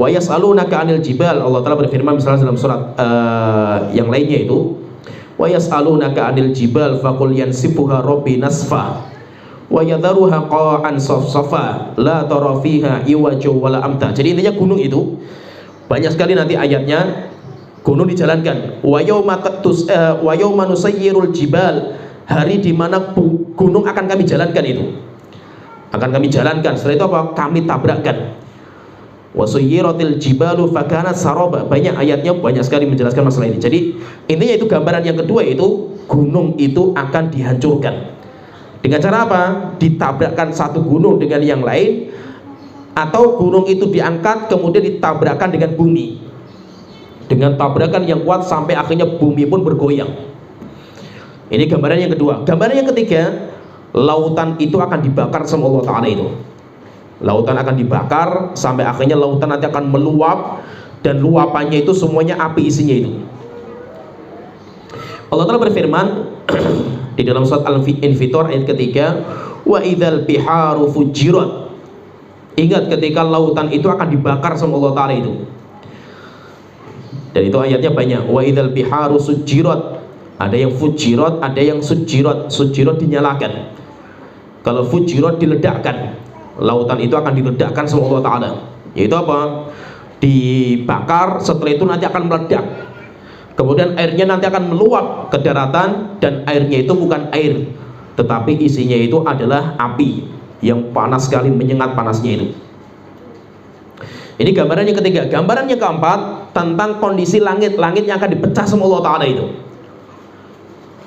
Wa yas'alunaka 'anil jibal, Allah Ta'ala berfirman misalnya dalam surat yang lainnya itu, wa yas'alunaka 'anil jibal faqul yansifuha rabbi nasfa wa yadharuha qa'an safsafa la tara fiha iwaja wala amta. Jadi intinya gunung itu banyak sekali nanti ayatnya gunung dijalankan. Wa yauma nusayyirul jibal, hari di mana gunung akan kami jalankan itu. Akan kami jalankan. Setelah itu apa? Kami tabrakkan. Wa suyyiratil jibalu fakanat saraba. Banyak ayatnya, banyak sekali menjelaskan masalah ini. Jadi intinya itu gambaran yang kedua itu, gunung itu akan dihancurkan. Dengan cara apa? Ditabrakkan satu gunung dengan yang lain, atau gunung itu diangkat kemudian ditabrakkan dengan bumi, dengan tabrakan yang kuat sampai akhirnya bumi pun bergoyang. Ini gambaran yang kedua. Gambaran yang ketiga, lautan itu akan dibakar sama Allah Ta'ala itu. Lautan akan dibakar sampai akhirnya lautan nanti akan meluap, dan luapannya itu semuanya api isinya itu. Allah Ta'ala berfirman di dalam surat Al-Infitor ayat ketiga, wa idzal biharu fujirat. Ingat ketika lautan itu akan dibakar sama Allah Ta'ala itu. Dan itu ayatnya banyak. Wa idzal biharu sujirat. Ada yang fujirat, ada yang sujirat. Sujirat dinyalakan. Kalau fujirat diledakkan. Lautan itu akan diledakkan sama Allah Ta'ala. Yaitu apa? dibakar, setelah itu nanti akan meledak. Kemudian airnya nanti akan meluap ke daratan, dan airnya itu bukan air, tetapi isinya itu adalah api yang panas sekali, menyengat panasnya itu. Ini gambaran yang ketiga. Gambaran yang keempat tentang kondisi langit. Langit yang akan dipecah sama Allah Ta'ala itu.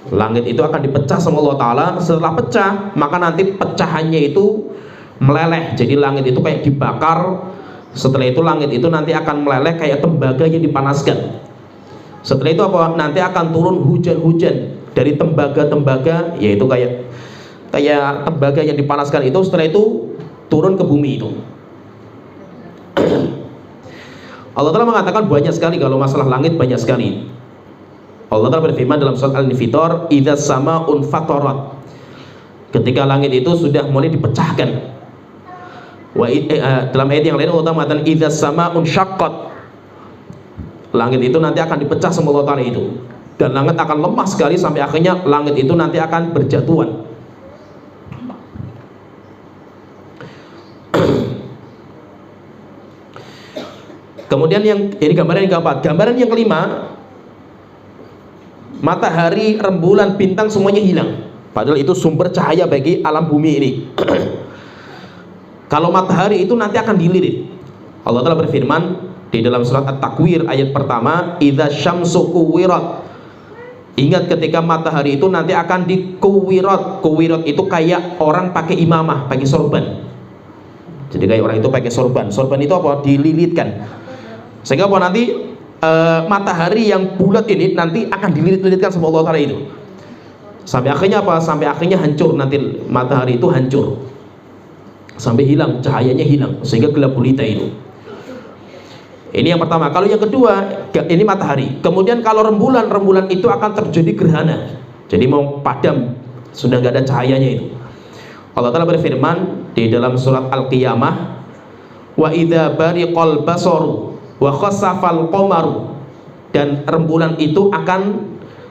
Langit itu akan dipecah sama Allah Ta'ala. Setelah pecah, maka nanti pecahannya itu meleleh. Jadi langit itu kayak dibakar. Setelah itu langit itu nanti akan meleleh kayak tembaga yang dipanaskan. Setelah itu apa? Nanti akan turun hujan-hujan dari tembaga-tembaga, yaitu kayak tembaga yang dipanaskan itu. Setelah itu turun ke bumi itu. Allah Ta'ala mengatakan banyak sekali kalau masalah langit, banyak sekali. Allah Ta'ala berfirman dalam surat Al-Infitor, idza sama'un fatarat, ketika langit itu sudah mulai dipecahkan. Dalam ayat yang lain Allah Ta'ala mengatakan idza sama'un syaqqat, langit itu nanti akan dipecah sama Allah Ta'ala itu, dan langit akan lemah sekali sampai akhirnya langit itu nanti akan berjatuhan. Kemudian ini gambaran yang keempat. Gambaran yang kelima, matahari, rembulan, bintang semuanya hilang. Padahal itu sumber cahaya bagi alam bumi ini. Kalau matahari itu nanti akan dililit. Allah Ta'ala berfirman di dalam surat At-Takwir ayat pertama, idza syamsu kuwirat. Ingat ketika matahari itu nanti akan dikuwirat. Kuwirat itu kayak orang pakai imamah, pakai sorban. Jadi kayak orang itu pakai sorban. Sorban itu apa? Dililitkan. Sehingga apa nanti matahari yang bulat ini nanti akan dililit-lilitkan sama Allah Ta'ala itu. Sampai akhirnya apa? Sampai akhirnya hancur, nanti matahari itu hancur. Sampai hilang, cahayanya hilang, sehingga gelap gulita itu. Ini yang pertama. Kalau yang kedua, ini matahari. Kemudian kalau rembulan, rembulan itu akan terjadi gerhana. Jadi mau padam, sudah nggak ada cahayanya itu. Allah Ta'ala berfirman di dalam surat Al-Qiyamah, wa idza bariqal basaru wa khasafal qamaru, dan rembulan itu akan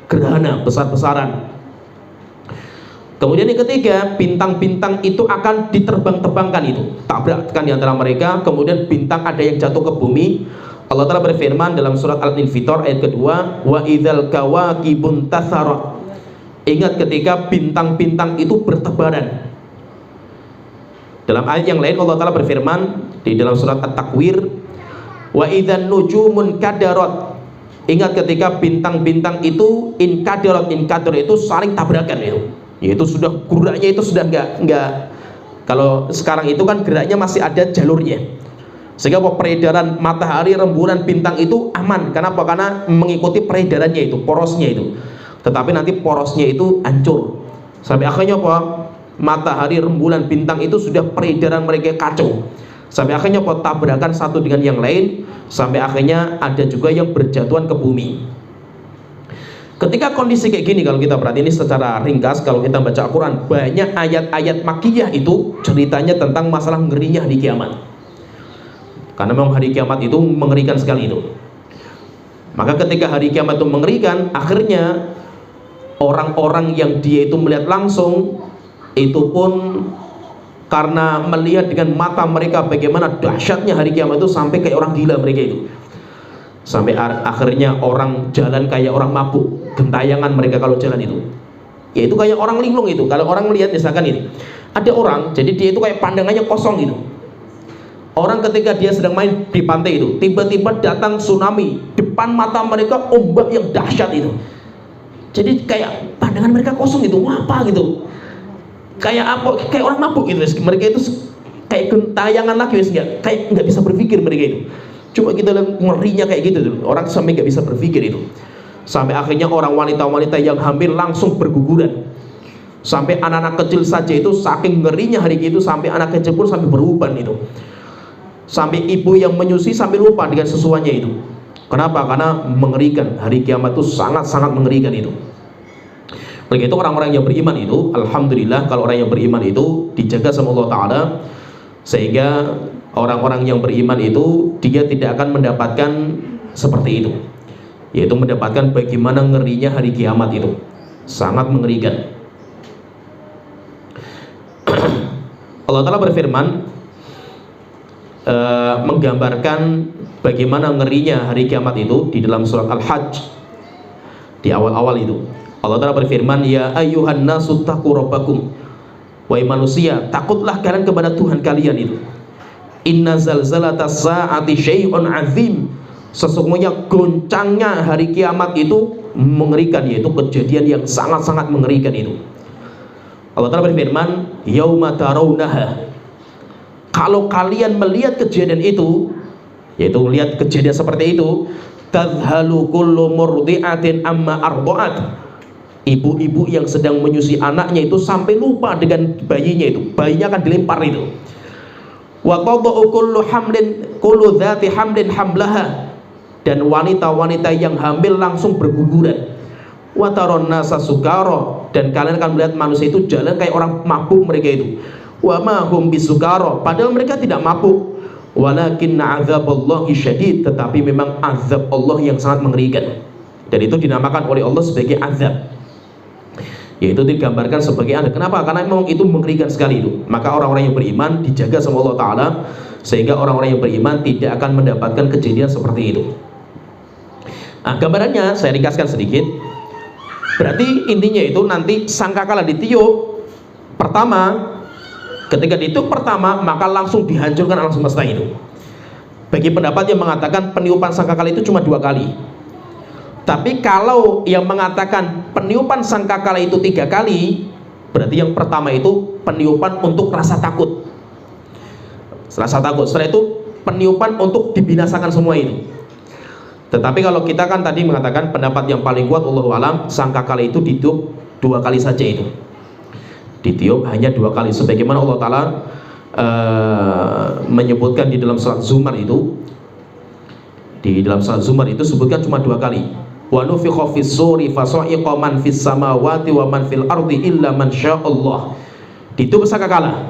gerhana besar-besaran. Kemudian yang ketiga, bintang-bintang itu akan diterbang-terbangkan itu, tabrakkan di antara mereka. Kemudian bintang ada yang jatuh ke bumi. Allah Ta'ala berfirman dalam surat Al-Infitor ayat kedua, wa idzal kawakibun tatharat. Ingat ketika bintang-bintang itu bertebaran. Dalam ayat yang lain Allah Ta'ala berfirman di dalam surat At-Takwir, wa idzan nujumun kadarat. Ingat ketika bintang-bintang itu inkadarat itu saling tabrakan itu. Yaitu sudah geraknya itu sudah enggak, kalau sekarang itu kan geraknya masih ada jalurnya, sehingga peredaran matahari, rembulan, bintang itu aman. Kenapa? Karena mengikuti peredarannya itu, porosnya itu. Tetapi nanti porosnya itu hancur sampai akhirnya apa? Matahari, rembulan, bintang itu sudah peredaran mereka kacau, sampai akhirnya apa? Tabrakan satu dengan yang lain, sampai akhirnya ada juga yang berjatuhan ke bumi. Ketika kondisi kayak gini, kalau kita perhatikan ini secara ringkas, kalau kita baca Al-Quran, banyak ayat-ayat makkiyah itu ceritanya tentang masalah ngerinya hari kiamat. Karena memang hari kiamat itu mengerikan sekali itu. Maka ketika hari kiamat itu mengerikan, akhirnya orang-orang yang dia itu melihat langsung, itu pun karena melihat dengan mata mereka bagaimana dahsyatnya hari kiamat itu, sampai kayak orang gila mereka itu. Sampai akhirnya orang jalan kayak orang mabuk, gentayangan mereka kalau jalan itu. Ya itu kayak orang linglung itu. Kalau orang melihat misalkan ini, ada orang, jadi dia itu kayak pandangannya kosong gitu. Orang ketika dia sedang main di pantai itu, tiba-tiba datang tsunami, depan mata mereka ombak yang dahsyat itu. Jadi kayak pandangan mereka kosong gitu, apa gitu. Kayak apa? Kayak orang mabuk gitu. Mereka itu kayak gentayangan lagi, kayak nggak bisa berpikir mereka itu. Cuma kita lihat ngerinya kayak gitu, orang sampai nggak bisa berpikir itu. Sampai akhirnya orang wanita-wanita yang hamil langsung berguguran. Sampai anak-anak kecil saja itu saking ngerinya hari itu, sampai anak kecil pun sampai beruban itu. Sampai ibu yang menyusui sampai lupa dengan sesuanya itu. Kenapa? Karena mengerikan. Hari kiamat itu sangat-sangat mengerikan itu. Begitu orang-orang yang beriman itu, alhamdulillah kalau orang yang beriman itu dijaga sama Allah Ta'ala, sehingga orang-orang yang beriman itu dia tidak akan mendapatkan seperti itu, yaitu mendapatkan bagaimana ngerinya hari kiamat itu, sangat mengerikan. Allah Ta'ala berfirman menggambarkan bagaimana ngerinya hari kiamat itu di dalam surat Al-Hajj di awal-awal itu. Allah Ta'ala berfirman, ya ayyuhan nasu taqu rabbakum, wahai manusia, takutlah kalian kepada Tuhan kalian itu. Inna zalzalatas sa'ati syai'un azim, sesungguhnya goncangnya hari kiamat itu mengerikan, yaitu kejadian yang sangat-sangat mengerikan itu. Allah Ta'ala berfirman, yauma tarawunaha, kalau kalian melihat kejadian itu, yaitu melihat kejadian seperti itu, tadhalu kullu murdi'atin amma arda'at, ibu-ibu yang sedang menyusui anaknya itu sampai lupa dengan bayinya itu, bayinya akan dilempar itu. Wa tadau kullu hamlin kullu dzati hamlin hamlaha, dan wanita-wanita yang hamil langsung berguguran. Wa taron nasa sukara, dan kalian akan melihat manusia itu jalan kayak orang mabuk mereka itu. Wa ma hum bisukara, padahal mereka tidak mabuk. Walakinna azaballahi syadid, tetapi memang azab Allah yang sangat mengerikan. Dan itu dinamakan oleh Allah sebagai azab, yaitu digambarkan sebagai azab. Kenapa? Karena memang itu mengerikan sekali itu. Maka orang-orang yang beriman dijaga sama Allah Ta'ala, sehingga orang-orang yang beriman tidak akan mendapatkan kejadian seperti itu. Nah, gambarannya saya ringkaskan sedikit. Berarti intinya itu nanti sangkakala ditiup pertama, ketika ditiup pertama maka langsung dihancurkan alam semesta itu. Bagi pendapat yang mengatakan peniupan sangkakala itu cuma 2 kali. Tapi kalau yang mengatakan peniupan sangkakala itu 3 kali, berarti yang pertama itu peniupan untuk rasa takut. Rasa takut. Setelah itu peniupan untuk dibinasakan semua itu. Tetapi kalau kita kan tadi mengatakan pendapat yang paling kuat Allahu alam, sangkakala itu ditiup 2 kali saja itu. Ditiup hanya 2 kali, sebagaimana Allah Ta'ala menyebutkan di dalam surat Zumar itu. Di dalam surat Zumar itu sebutkan cuma 2 kali. Wa nufikha fis suri fasa'iqa man fis samawati wa man fil ardi illa man sya'allah. Ditiup sangkakala,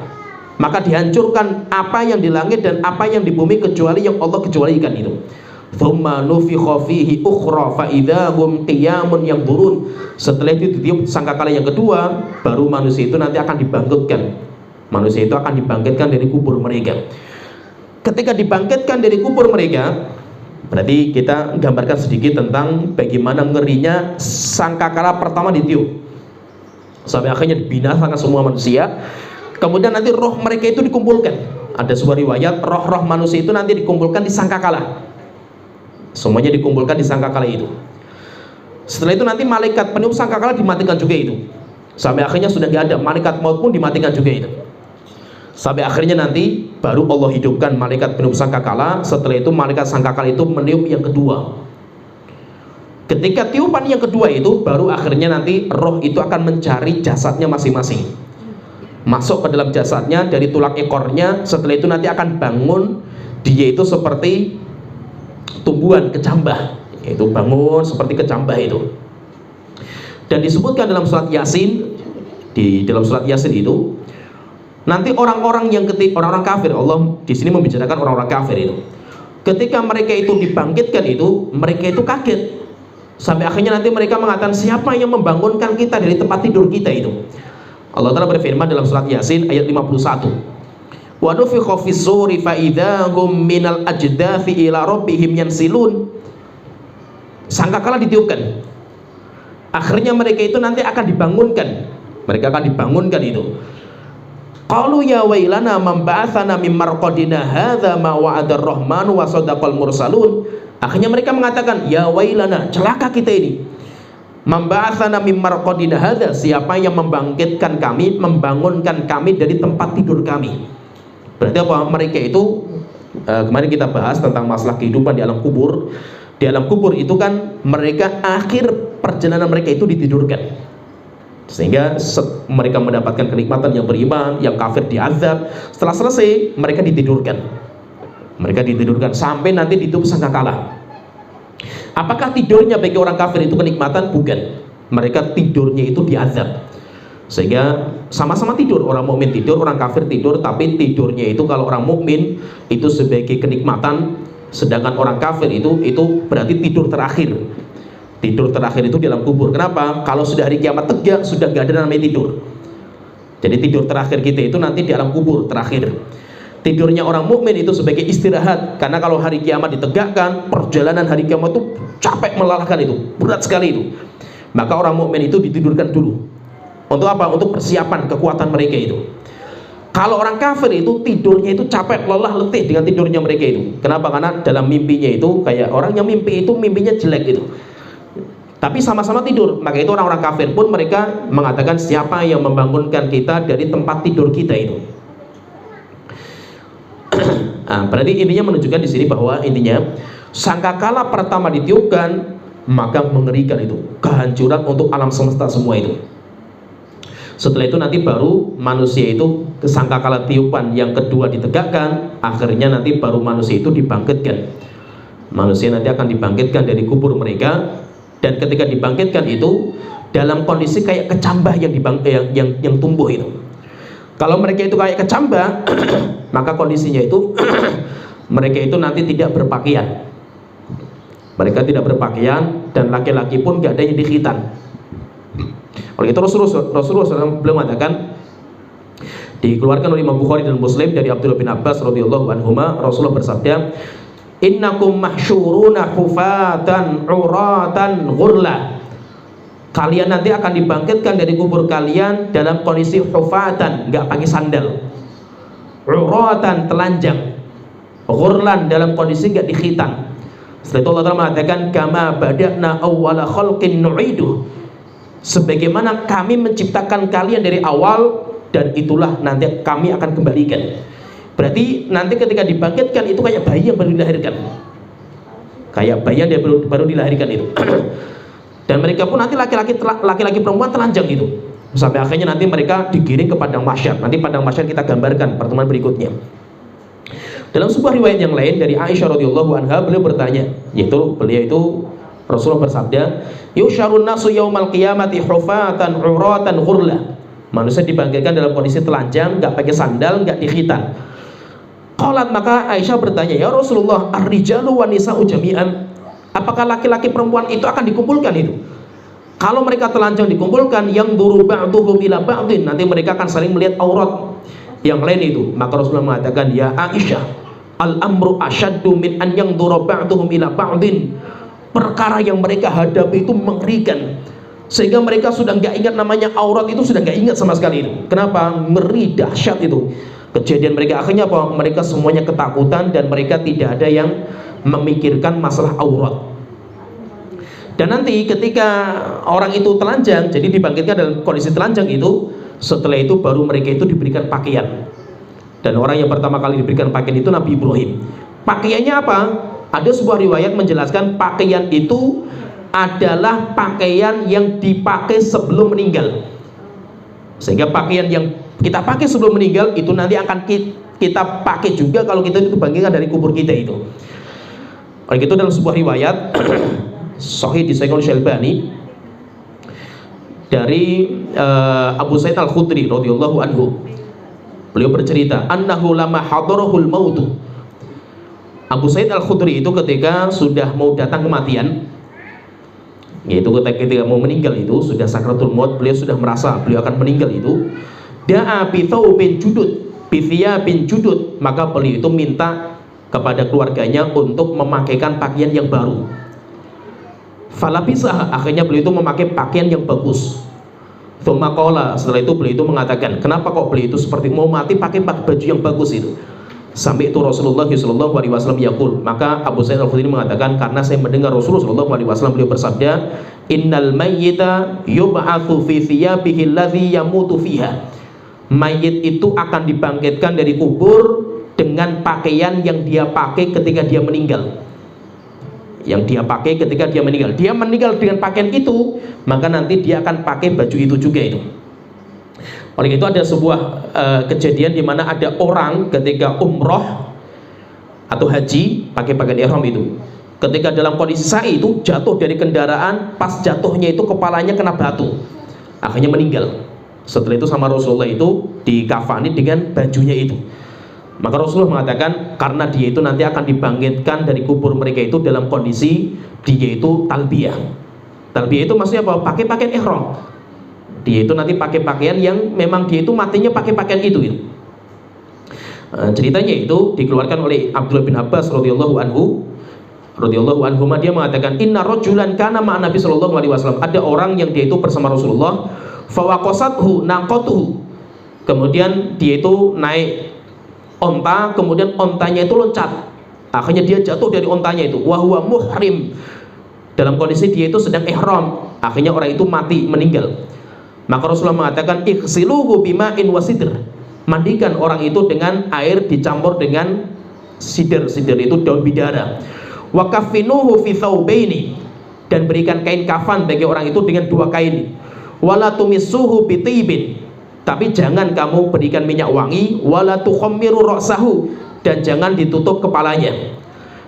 maka dihancurkan apa yang di langit dan apa yang di bumi kecuali yang Allah kecualikan itu. Thumma nufikha fihi ukhra fa idahum qiyamun yanzurun. Setelah itu ditiup sangkakala yang kedua, baru manusia itu nanti akan dibangkitkan. Manusia itu akan dibangkitkan dari kubur mereka. Ketika dibangkitkan dari kubur mereka, berarti kita gambarkan sedikit tentang bagaimana ngerinya sangkakala pertama ditiup sampai akhirnya dibinasakan semua manusia. Kemudian nanti roh mereka itu dikumpulkan. Ada sebuah riwayat roh-roh manusia itu nanti dikumpulkan di sangkakala. Semuanya dikumpulkan di sangkakala itu. Setelah itu nanti malaikat peniup sangkakala dimatikan juga itu. Sampai akhirnya sudah tidak ada, malaikat maut pun dimatikan juga itu. Sampai akhirnya nanti baru Allah hidupkan malaikat peniup sangkakala. Setelah itu malaikat sangkakala itu meniup yang kedua. Ketika tiupan yang kedua itu, baru akhirnya nanti roh itu akan mencari jasadnya masing-masing, masuk ke dalam jasadnya dari tulang ekornya. Setelah itu nanti akan bangun, dia itu seperti tumbuhan kecambah, yaitu bangun seperti kecambah itu. Dan disebutkan dalam surat Yasin, di dalam surat Yasin itu nanti orang-orang yang orang-orang kafir, Allah di sini membicarakan orang-orang kafir itu. Ketika mereka itu dibangkitkan itu, mereka itu kaget. Sampai akhirnya nanti mereka mengatakan, siapa yang membangunkan kita dari tempat tidur kita itu? Allah Ta'ala berfirman dalam surat Yasin ayat 51. Wa nufikha fis suri fa idahum minal ajdathi ila rabbihim yansilun. Sangkakala ditiupkan, akhirnya mereka itu nanti akan dibangunkan. Mereka akan dibangunkan itu. Qalu ya wailana man ba'atsana mim marqadina hadza ma wa'adar rahmanu wa sadaqal mursalun. Akhirnya mereka mengatakan, ya wailana, celaka kita ini. Man ba'atsana mim marqadina hadza, siapa yang membangkitkan kami, membangunkan kami dari tempat tidur kami. Berarti apa? Mereka itu kemarin kita bahas tentang masalah kehidupan di alam kubur. Di alam kubur itu kan mereka akhir perjalanan mereka itu ditidurkan, sehingga mereka mendapatkan kenikmatan yang beriman, yang kafir diazab. Setelah selesai mereka ditidurkan. Mereka ditidurkan sampai nanti ditiup sangkakala. Apakah tidurnya bagi orang kafir itu kenikmatan? Bukan. Mereka tidurnya itu diazab. Sehingga sama-sama tidur, orang mukmin tidur, orang kafir tidur, tapi tidurnya itu kalau orang mukmin itu sebagai kenikmatan, sedangkan orang kafir itu berarti tidur terakhir. Tidur terakhir itu di dalam kubur. Kenapa? Kalau sudah hari kiamat tegak, sudah gak ada namanya tidur. Jadi tidur terakhir kita itu nanti di alam kubur terakhir. Tidurnya orang mukmin itu sebagai istirahat, karena kalau hari kiamat ditegakkan, perjalanan hari kiamat itu capek melelahkan, itu berat sekali itu. Maka orang mukmin itu ditidurkan dulu. Untuk apa? Untuk persiapan kekuatan mereka itu. Kalau orang kafir itu tidurnya itu capek, lelah, letih dengan tidurnya mereka itu. Kenapa? Karena dalam mimpinya itu kayak orang yang mimpi itu mimpinya jelek gitu. Tapi sama-sama tidur. Maka itu orang-orang kafir pun mereka mengatakan, siapa yang membangunkan kita dari tempat tidur kita itu? Nah, berarti intinya menunjukkan di sini bahwa intinya sangkakala pertama ditiupkan maka mengerikan itu, kehancuran untuk alam semesta semua itu. Setelah itu nanti baru manusia itu sangkakala tiupan yang kedua ditegakkan, akhirnya nanti baru manusia itu dibangkitkan. Manusia nanti akan dibangkitkan dari kubur mereka, dan ketika dibangkitkan itu dalam kondisi kayak kecambah yang tumbuh itu. Kalau mereka itu kayak kecambah, maka kondisinya itu mereka itu nanti tidak berpakaian. Mereka tidak berpakaian, dan laki-laki pun gak ada yang dikhitan. Oleh itu Rasulullah SAW belum mengatakan, dikeluarkan oleh Imam Bukhari dan Muslim dari Abdullah bin Abbas radhiyallahu anhuma, Rasulullah bersabda, innakum mahsyuruna hufatan uratan ghurla. Kalian nanti akan dibangkitkan dari kubur kalian dalam kondisi hufatan, nggak pakai sandal, uratan, telanjang, ghurlan, dalam kondisi nggak dikhitan. Setelah itu Allah Ta'ala mengatakan, kama bada'na awwala khalqin nu'iduh, sebagaimana kami menciptakan kalian dari awal, dan itulah nanti kami akan kembalikan. Berarti nanti ketika dibangkitkan itu kayak bayi yang baru dilahirkan, kayak bayi yang baru dilahirkan itu. Dan mereka pun nanti laki-laki perempuan telanjang itu, sampai akhirnya nanti mereka digiring ke padang mahsyar. Nanti padang mahsyar kita gambarkan pertemuan berikutnya. Dalam sebuah riwayat yang lain dari Aisyah radhiyallahu anha, beliau bertanya, beliau itu Rasulullah bersabda, yusyarun nasu yaumal qiyamati hufatan uratan ghurla. Manusia dibangkitkan dalam kondisi telanjang, nggak pakai sandal, nggak dikhitan. Qalat, maka Aisyah bertanya, ya Rasulullah, ar-rijalu wan nisa'u jami'an, apakah laki-laki perempuan itu akan dikumpulkan itu? Kalau mereka telanjang dikumpulkan, yang duru ba'duhum ila ba'din, nanti mereka akan saling melihat aurat yang lain itu. Maka Rasulullah mengatakan, ya Aisyah, al-amru asyaddu min an yang duru ba'duhum ila ba'din. Perkara yang mereka hadapi itu mengerikan, sehingga mereka sudah nggak ingat namanya aurat itu, sudah nggak ingat sama sekali itu. Kenapa? Ngeri, dahsyat itu kejadian mereka. Akhirnya apa? Mereka semuanya ketakutan, dan mereka tidak ada yang memikirkan masalah aurat. Dan nanti ketika orang itu telanjang, jadi dibangkitkan dalam kondisi telanjang itu, setelah itu baru mereka itu diberikan pakaian. Dan orang yang pertama kali diberikan pakaian itu Nabi Ibrahim. Pakaiannya apa? Ada sebuah riwayat menjelaskan pakaian itu adalah pakaian yang dipakai sebelum meninggal. Sehingga pakaian yang kita pakai sebelum meninggal itu nanti akan kita pakai juga kalau kita itu dibangkitkan dari kubur kita itu. Oleh itu dalam sebuah riwayat sahih disahihkan oleh Syalbani dari Abu Sa'id Al-Khudri radhiyallahu anhu, beliau bercerita, annahu lama hadarahul mautu. Abu Sa'id Al-Khudri itu ketika sudah mau datang kematian, yaitu ketika mau meninggal itu, sudah sakratul maut, beliau sudah merasa beliau akan meninggal itu, da'a bi thawbin judud bi thiyabin judud, maka beliau itu minta kepada keluarganya untuk memakaikan pakaian yang baru. Falabisah, akhirnya beliau itu memakai pakaian yang bagus. Tsumma qala, setelah itu beliau itu mengatakan, kenapa kok beliau itu seperti mau mati pakai baju yang bagus itu? Sampai itu Rasulullah SAW yaqul, maka Abu Sa'id Al-Khudri mengatakan, karena saya mendengar Rasulullah SAW beliau bersabda, innal mayyita yub'atsu fi thiyabihi alladhi yamutu fiha. Mayit itu akan dibangkitkan dari kubur dengan pakaian yang dia pakai ketika dia meninggal. Yang dia pakai ketika dia meninggal. Dia meninggal dengan pakaian itu, maka nanti dia akan pakai baju itu juga itu. Oleh itu ada sebuah kejadian di mana ada orang ketika umroh atau haji pakai pakaian ihram itu, ketika dalam kondisi sa'i itu jatuh dari kendaraan, pas jatuhnya itu kepalanya kena batu, akhirnya meninggal. Setelah itu sama Rasulullah itu dikafani dengan bajunya itu. Maka Rasulullah mengatakan, karena dia itu nanti akan dibangkitkan dari kubur mereka itu dalam kondisi dia itu talbiyah. Talbiyah itu maksudnya apa? Pakai pakaian ihram. Dia itu nanti pakai pakaian yang memang dia itu matinya pakai pakaian itu. Ceritanya itu dikeluarkan oleh Abdullah bin Abbas radhiyallahu anhu. Dia mengatakan, inna rajulan kana ma'an Nabi sallallahu alaihi wasallam. Ada orang yang dia itu bersama Rasulullah, fawaqasathu naqatuhu. Kemudian dia itu naik onta, kemudian ontanya itu loncat. Akhirnya dia jatuh dari ontanya itu. Wa huwa muhrim. Dalam kondisi dia itu sedang ihram. Akhirnya orang itu mati, meninggal. Maka Rasulullah mengatakan, ighsiluhu bima'in wasidr. Mandikan orang itu dengan air dicampur dengan sidr itu daun bidara. Wa kaffinuhu fi thawbaini, dan berikan kain kafan bagi orang itu dengan 2 kain. Wala tumissuhu bitibin, tapi jangan kamu berikan minyak wangi. Wala tukhammiru ra'sahu, dan jangan ditutup kepalanya.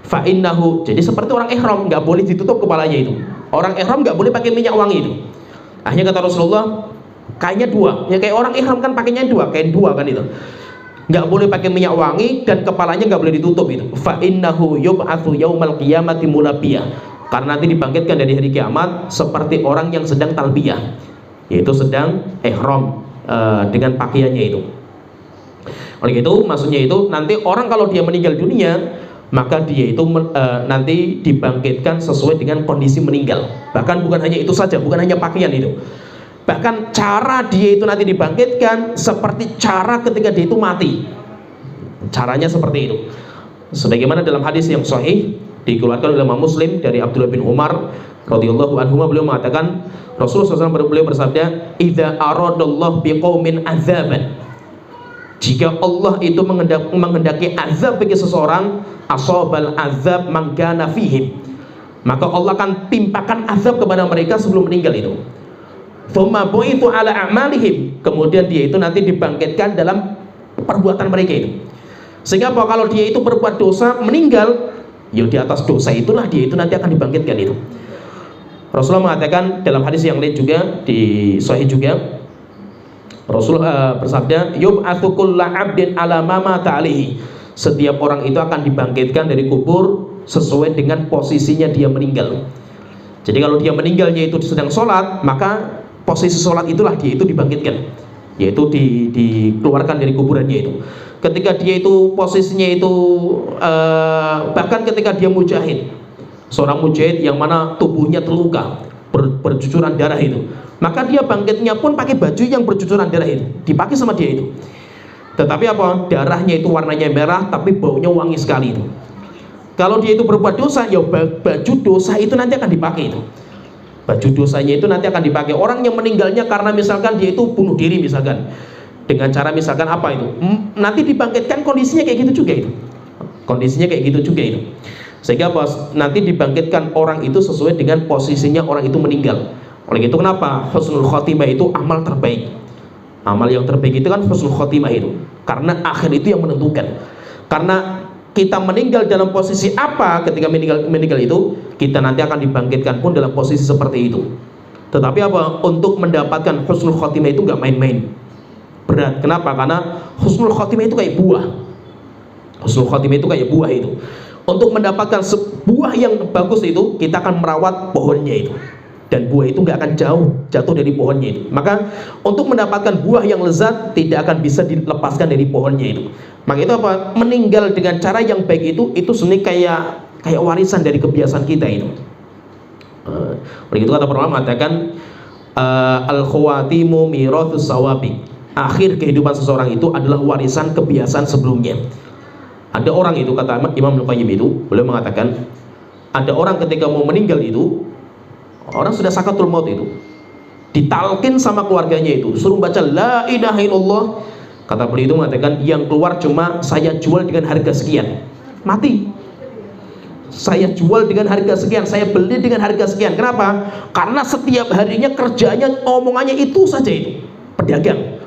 Fa innahu, jadi seperti orang ihram nggak boleh ditutup kepalanya itu. Orang ihram nggak boleh pakai minyak wangi itu. Akhirnya kata Rasulullah, kainnya 2, ya kayak orang ihram kan pakainya 2, kain 2 kan itu. Nggak boleh pakai minyak wangi dan kepalanya nggak boleh ditutup itu. Fa innahu yub'atsu yaumal qiyamati mulabbiya, karena nanti dibangkitkan dari hari kiamat seperti orang yang sedang talbiyah, yaitu sedang ihram dengan pakaiannya itu. Oleh itu maksudnya itu nanti orang kalau dia meninggal dunia, maka dia itu nanti dibangkitkan sesuai dengan kondisi meninggal. Bahkan bukan hanya itu saja, bukan hanya pakaian itu, bahkan cara dia itu nanti dibangkitkan seperti cara ketika dia itu mati. Caranya seperti itu. Sebagaimana dalam hadis yang sahih dikeluarkan oleh Imam Muslim dari Abdullah bin Umar radhiyallahu anhu, beliau mengatakan, Rasulullah SAW beliau bersabda, idza aradallahu biqaumin azaban, jika Allah itu menghendaki azab bagi seseorang, asabal azab man kana fihim, maka Allah akan timpakan azab kepada mereka sebelum meninggal itu. Tsumma bu'itsu ala a'malihim, kemudian dia itu nanti dibangkitkan dalam perbuatan mereka itu. Sehingga apa, kalau dia itu berbuat dosa meninggal, ya di atas dosa itulah dia itu nanti akan dibangkitkan itu. Rasulullah mengatakan dalam hadis yang lain juga di sahih juga, Rasulullah bersabda, yub'atsu kullu 'abdin 'ala ma mata 'alaihi, setiap orang itu akan dibangkitkan dari kubur sesuai dengan posisinya dia meninggal. Jadi kalau dia meninggalnya itu sedang sholat, maka posisi sholat itulah dia itu dibangkitkan, yaitu dikeluarkan dari kuburannya itu. Ketika dia itu posisinya itu bahkan ketika dia mujahid, seorang mujahid yang mana tubuhnya terluka, bercucuran darah itu, maka dia bangkitnya pun pakai baju yang bercucuran darah itu, dipakai sama dia itu. Tetapi apa? Darahnya itu warnanya merah, tapi baunya wangi sekali itu. Kalau dia itu berbuat dosa, ya baju dosa itu nanti akan dipakai itu. Baju dosanya itu nanti akan dipakai. Orang yang meninggalnya karena misalkan dia itu bunuh diri misalkan, dengan cara misalkan apa itu, nanti dibangkitkan kondisinya kayak gitu juga itu. Kondisinya kayak gitu juga itu. Sehingga nanti dibangkitkan orang itu sesuai dengan posisinya orang itu meninggal. Oleh itu kenapa husnul khotimah itu amal terbaik. Amal yang terbaik itu kan husnul khotimah itu, karena akhir itu yang menentukan. Karena kita meninggal dalam posisi apa, ketika meninggal itu kita nanti akan dibangkitkan pun dalam posisi seperti itu. Tetapi apa, untuk mendapatkan husnul khotimah itu nggak main-main, berat. Kenapa? Karena husnul khotimah itu kayak buah. Husnul khotimah itu kayak buah itu. Untuk mendapatkan sebuah yang bagus itu, kita akan merawat pohonnya itu, dan buah itu nggak akan jatuh dari pohonnya itu. Maka untuk mendapatkan buah yang lezat tidak akan bisa dilepaskan dari pohonnya itu. Maka itu apa? Meninggal dengan cara yang baik itu sebenarnya kayak warisan dari kebiasaan kita itu. Begitu kata para ulama mengatakan, al khawatimu mirathus sawabi, akhir kehidupan seseorang itu adalah warisan kebiasaan sebelumnya. Ada orang itu, kata Imam Ibnu Qayyim itu, beliau mengatakan, ada orang ketika mau meninggal itu, orang sudah sakatul maut itu, ditalkin sama keluarganya itu, suruh baca la ilaha illallah. Kata beliau itu mengatakan, yang keluar cuma saya jual dengan harga sekian. Mati. Saya jual dengan harga sekian, saya beli dengan harga sekian. Kenapa? Karena setiap harinya kerjanya, omongannya itu saja itu, pedagang.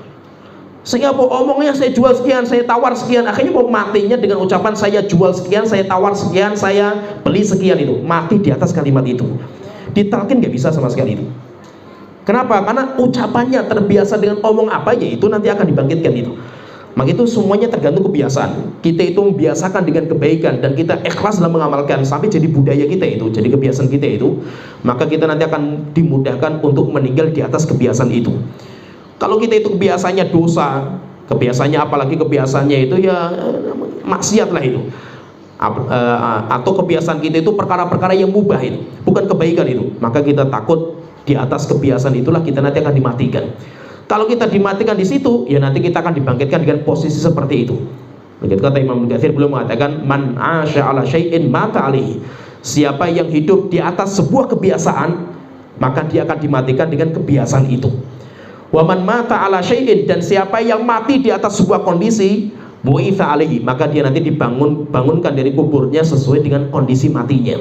Sehingga apa, omongnya saya jual sekian, saya tawar sekian. Akhirnya mau matinya dengan ucapan saya jual sekian, saya tawar sekian, saya beli sekian itu. Mati di atas kalimat itu. Ditalkin nggak bisa sama sekali itu. Kenapa? Karena ucapannya terbiasa dengan omong apa, ya itu nanti akan dibangkitkan itu. Maka itu semuanya tergantung kebiasaan. Kita itu membiasakan dengan kebaikan dan kita ikhlas dalam mengamalkan sampai jadi budaya kita itu, jadi kebiasaan kita itu, maka kita nanti akan dimudahkan untuk meninggal di atas kebiasaan itu. Kalau kita itu kebiasaannya dosa, Kebiasaannya, apalagi kebiasaannya itu ya maksiat lah itu. Atau kebiasaan kita itu perkara-perkara yang mubah itu, bukan kebaikan itu. Maka kita takut di atas kebiasaan itulah kita nanti akan dimatikan. Kalau kita dimatikan di situ, ya nanti kita akan dibangkitkan dengan posisi seperti itu. Begitu kata Imam Ibnu Katsir, beliau mengatakan man asya ala syai'in mata alaihi. Siapa yang hidup di atas sebuah kebiasaan, maka dia akan dimatikan dengan kebiasaan itu. Wa man mata ala syai'in, dan siapa yang mati di atas sebuah kondisi, bu'itsa alaihi, maka dia nanti bangunkan dari kuburnya sesuai dengan kondisi matinya.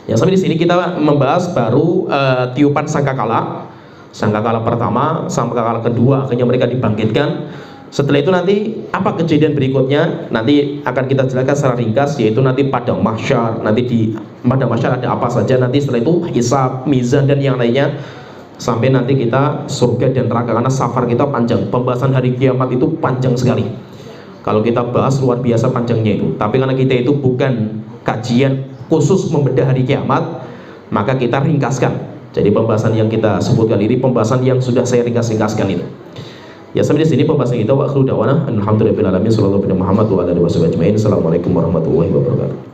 Ya, sampai di sini kita membahas baru tiupan sangkakala. Sangkakala pertama, sangkakala kedua, akhirnya mereka dibangkitkan. Setelah itu nanti apa kejadian berikutnya nanti akan kita jelaskan secara ringkas, yaitu nanti pada mahsyar. Nanti di pada mahsyar ada apa saja, nanti setelah itu hisab, mizan dan yang lainnya, sampai nanti kita surga dan neraka, karena safar kita panjang. Pembahasan hari kiamat itu panjang sekali. Kalau kita bahas luar biasa panjangnya itu. Tapi karena kita itu bukan kajian khusus membedah hari kiamat, maka kita ringkaskan. Jadi pembahasan yang kita sebutkan ini pembahasan yang sudah saya ringkas-ringkaskan itu. Ya, sampai di sini pembahasan kita. Wa akhiru da'wana alhamdulillahirabbil alamin. Sallallahu alaihi wa sallam Muhammad wa ala alihi wasallam ajmain. Assalamualaikum warahmatullahi wabarakatuh.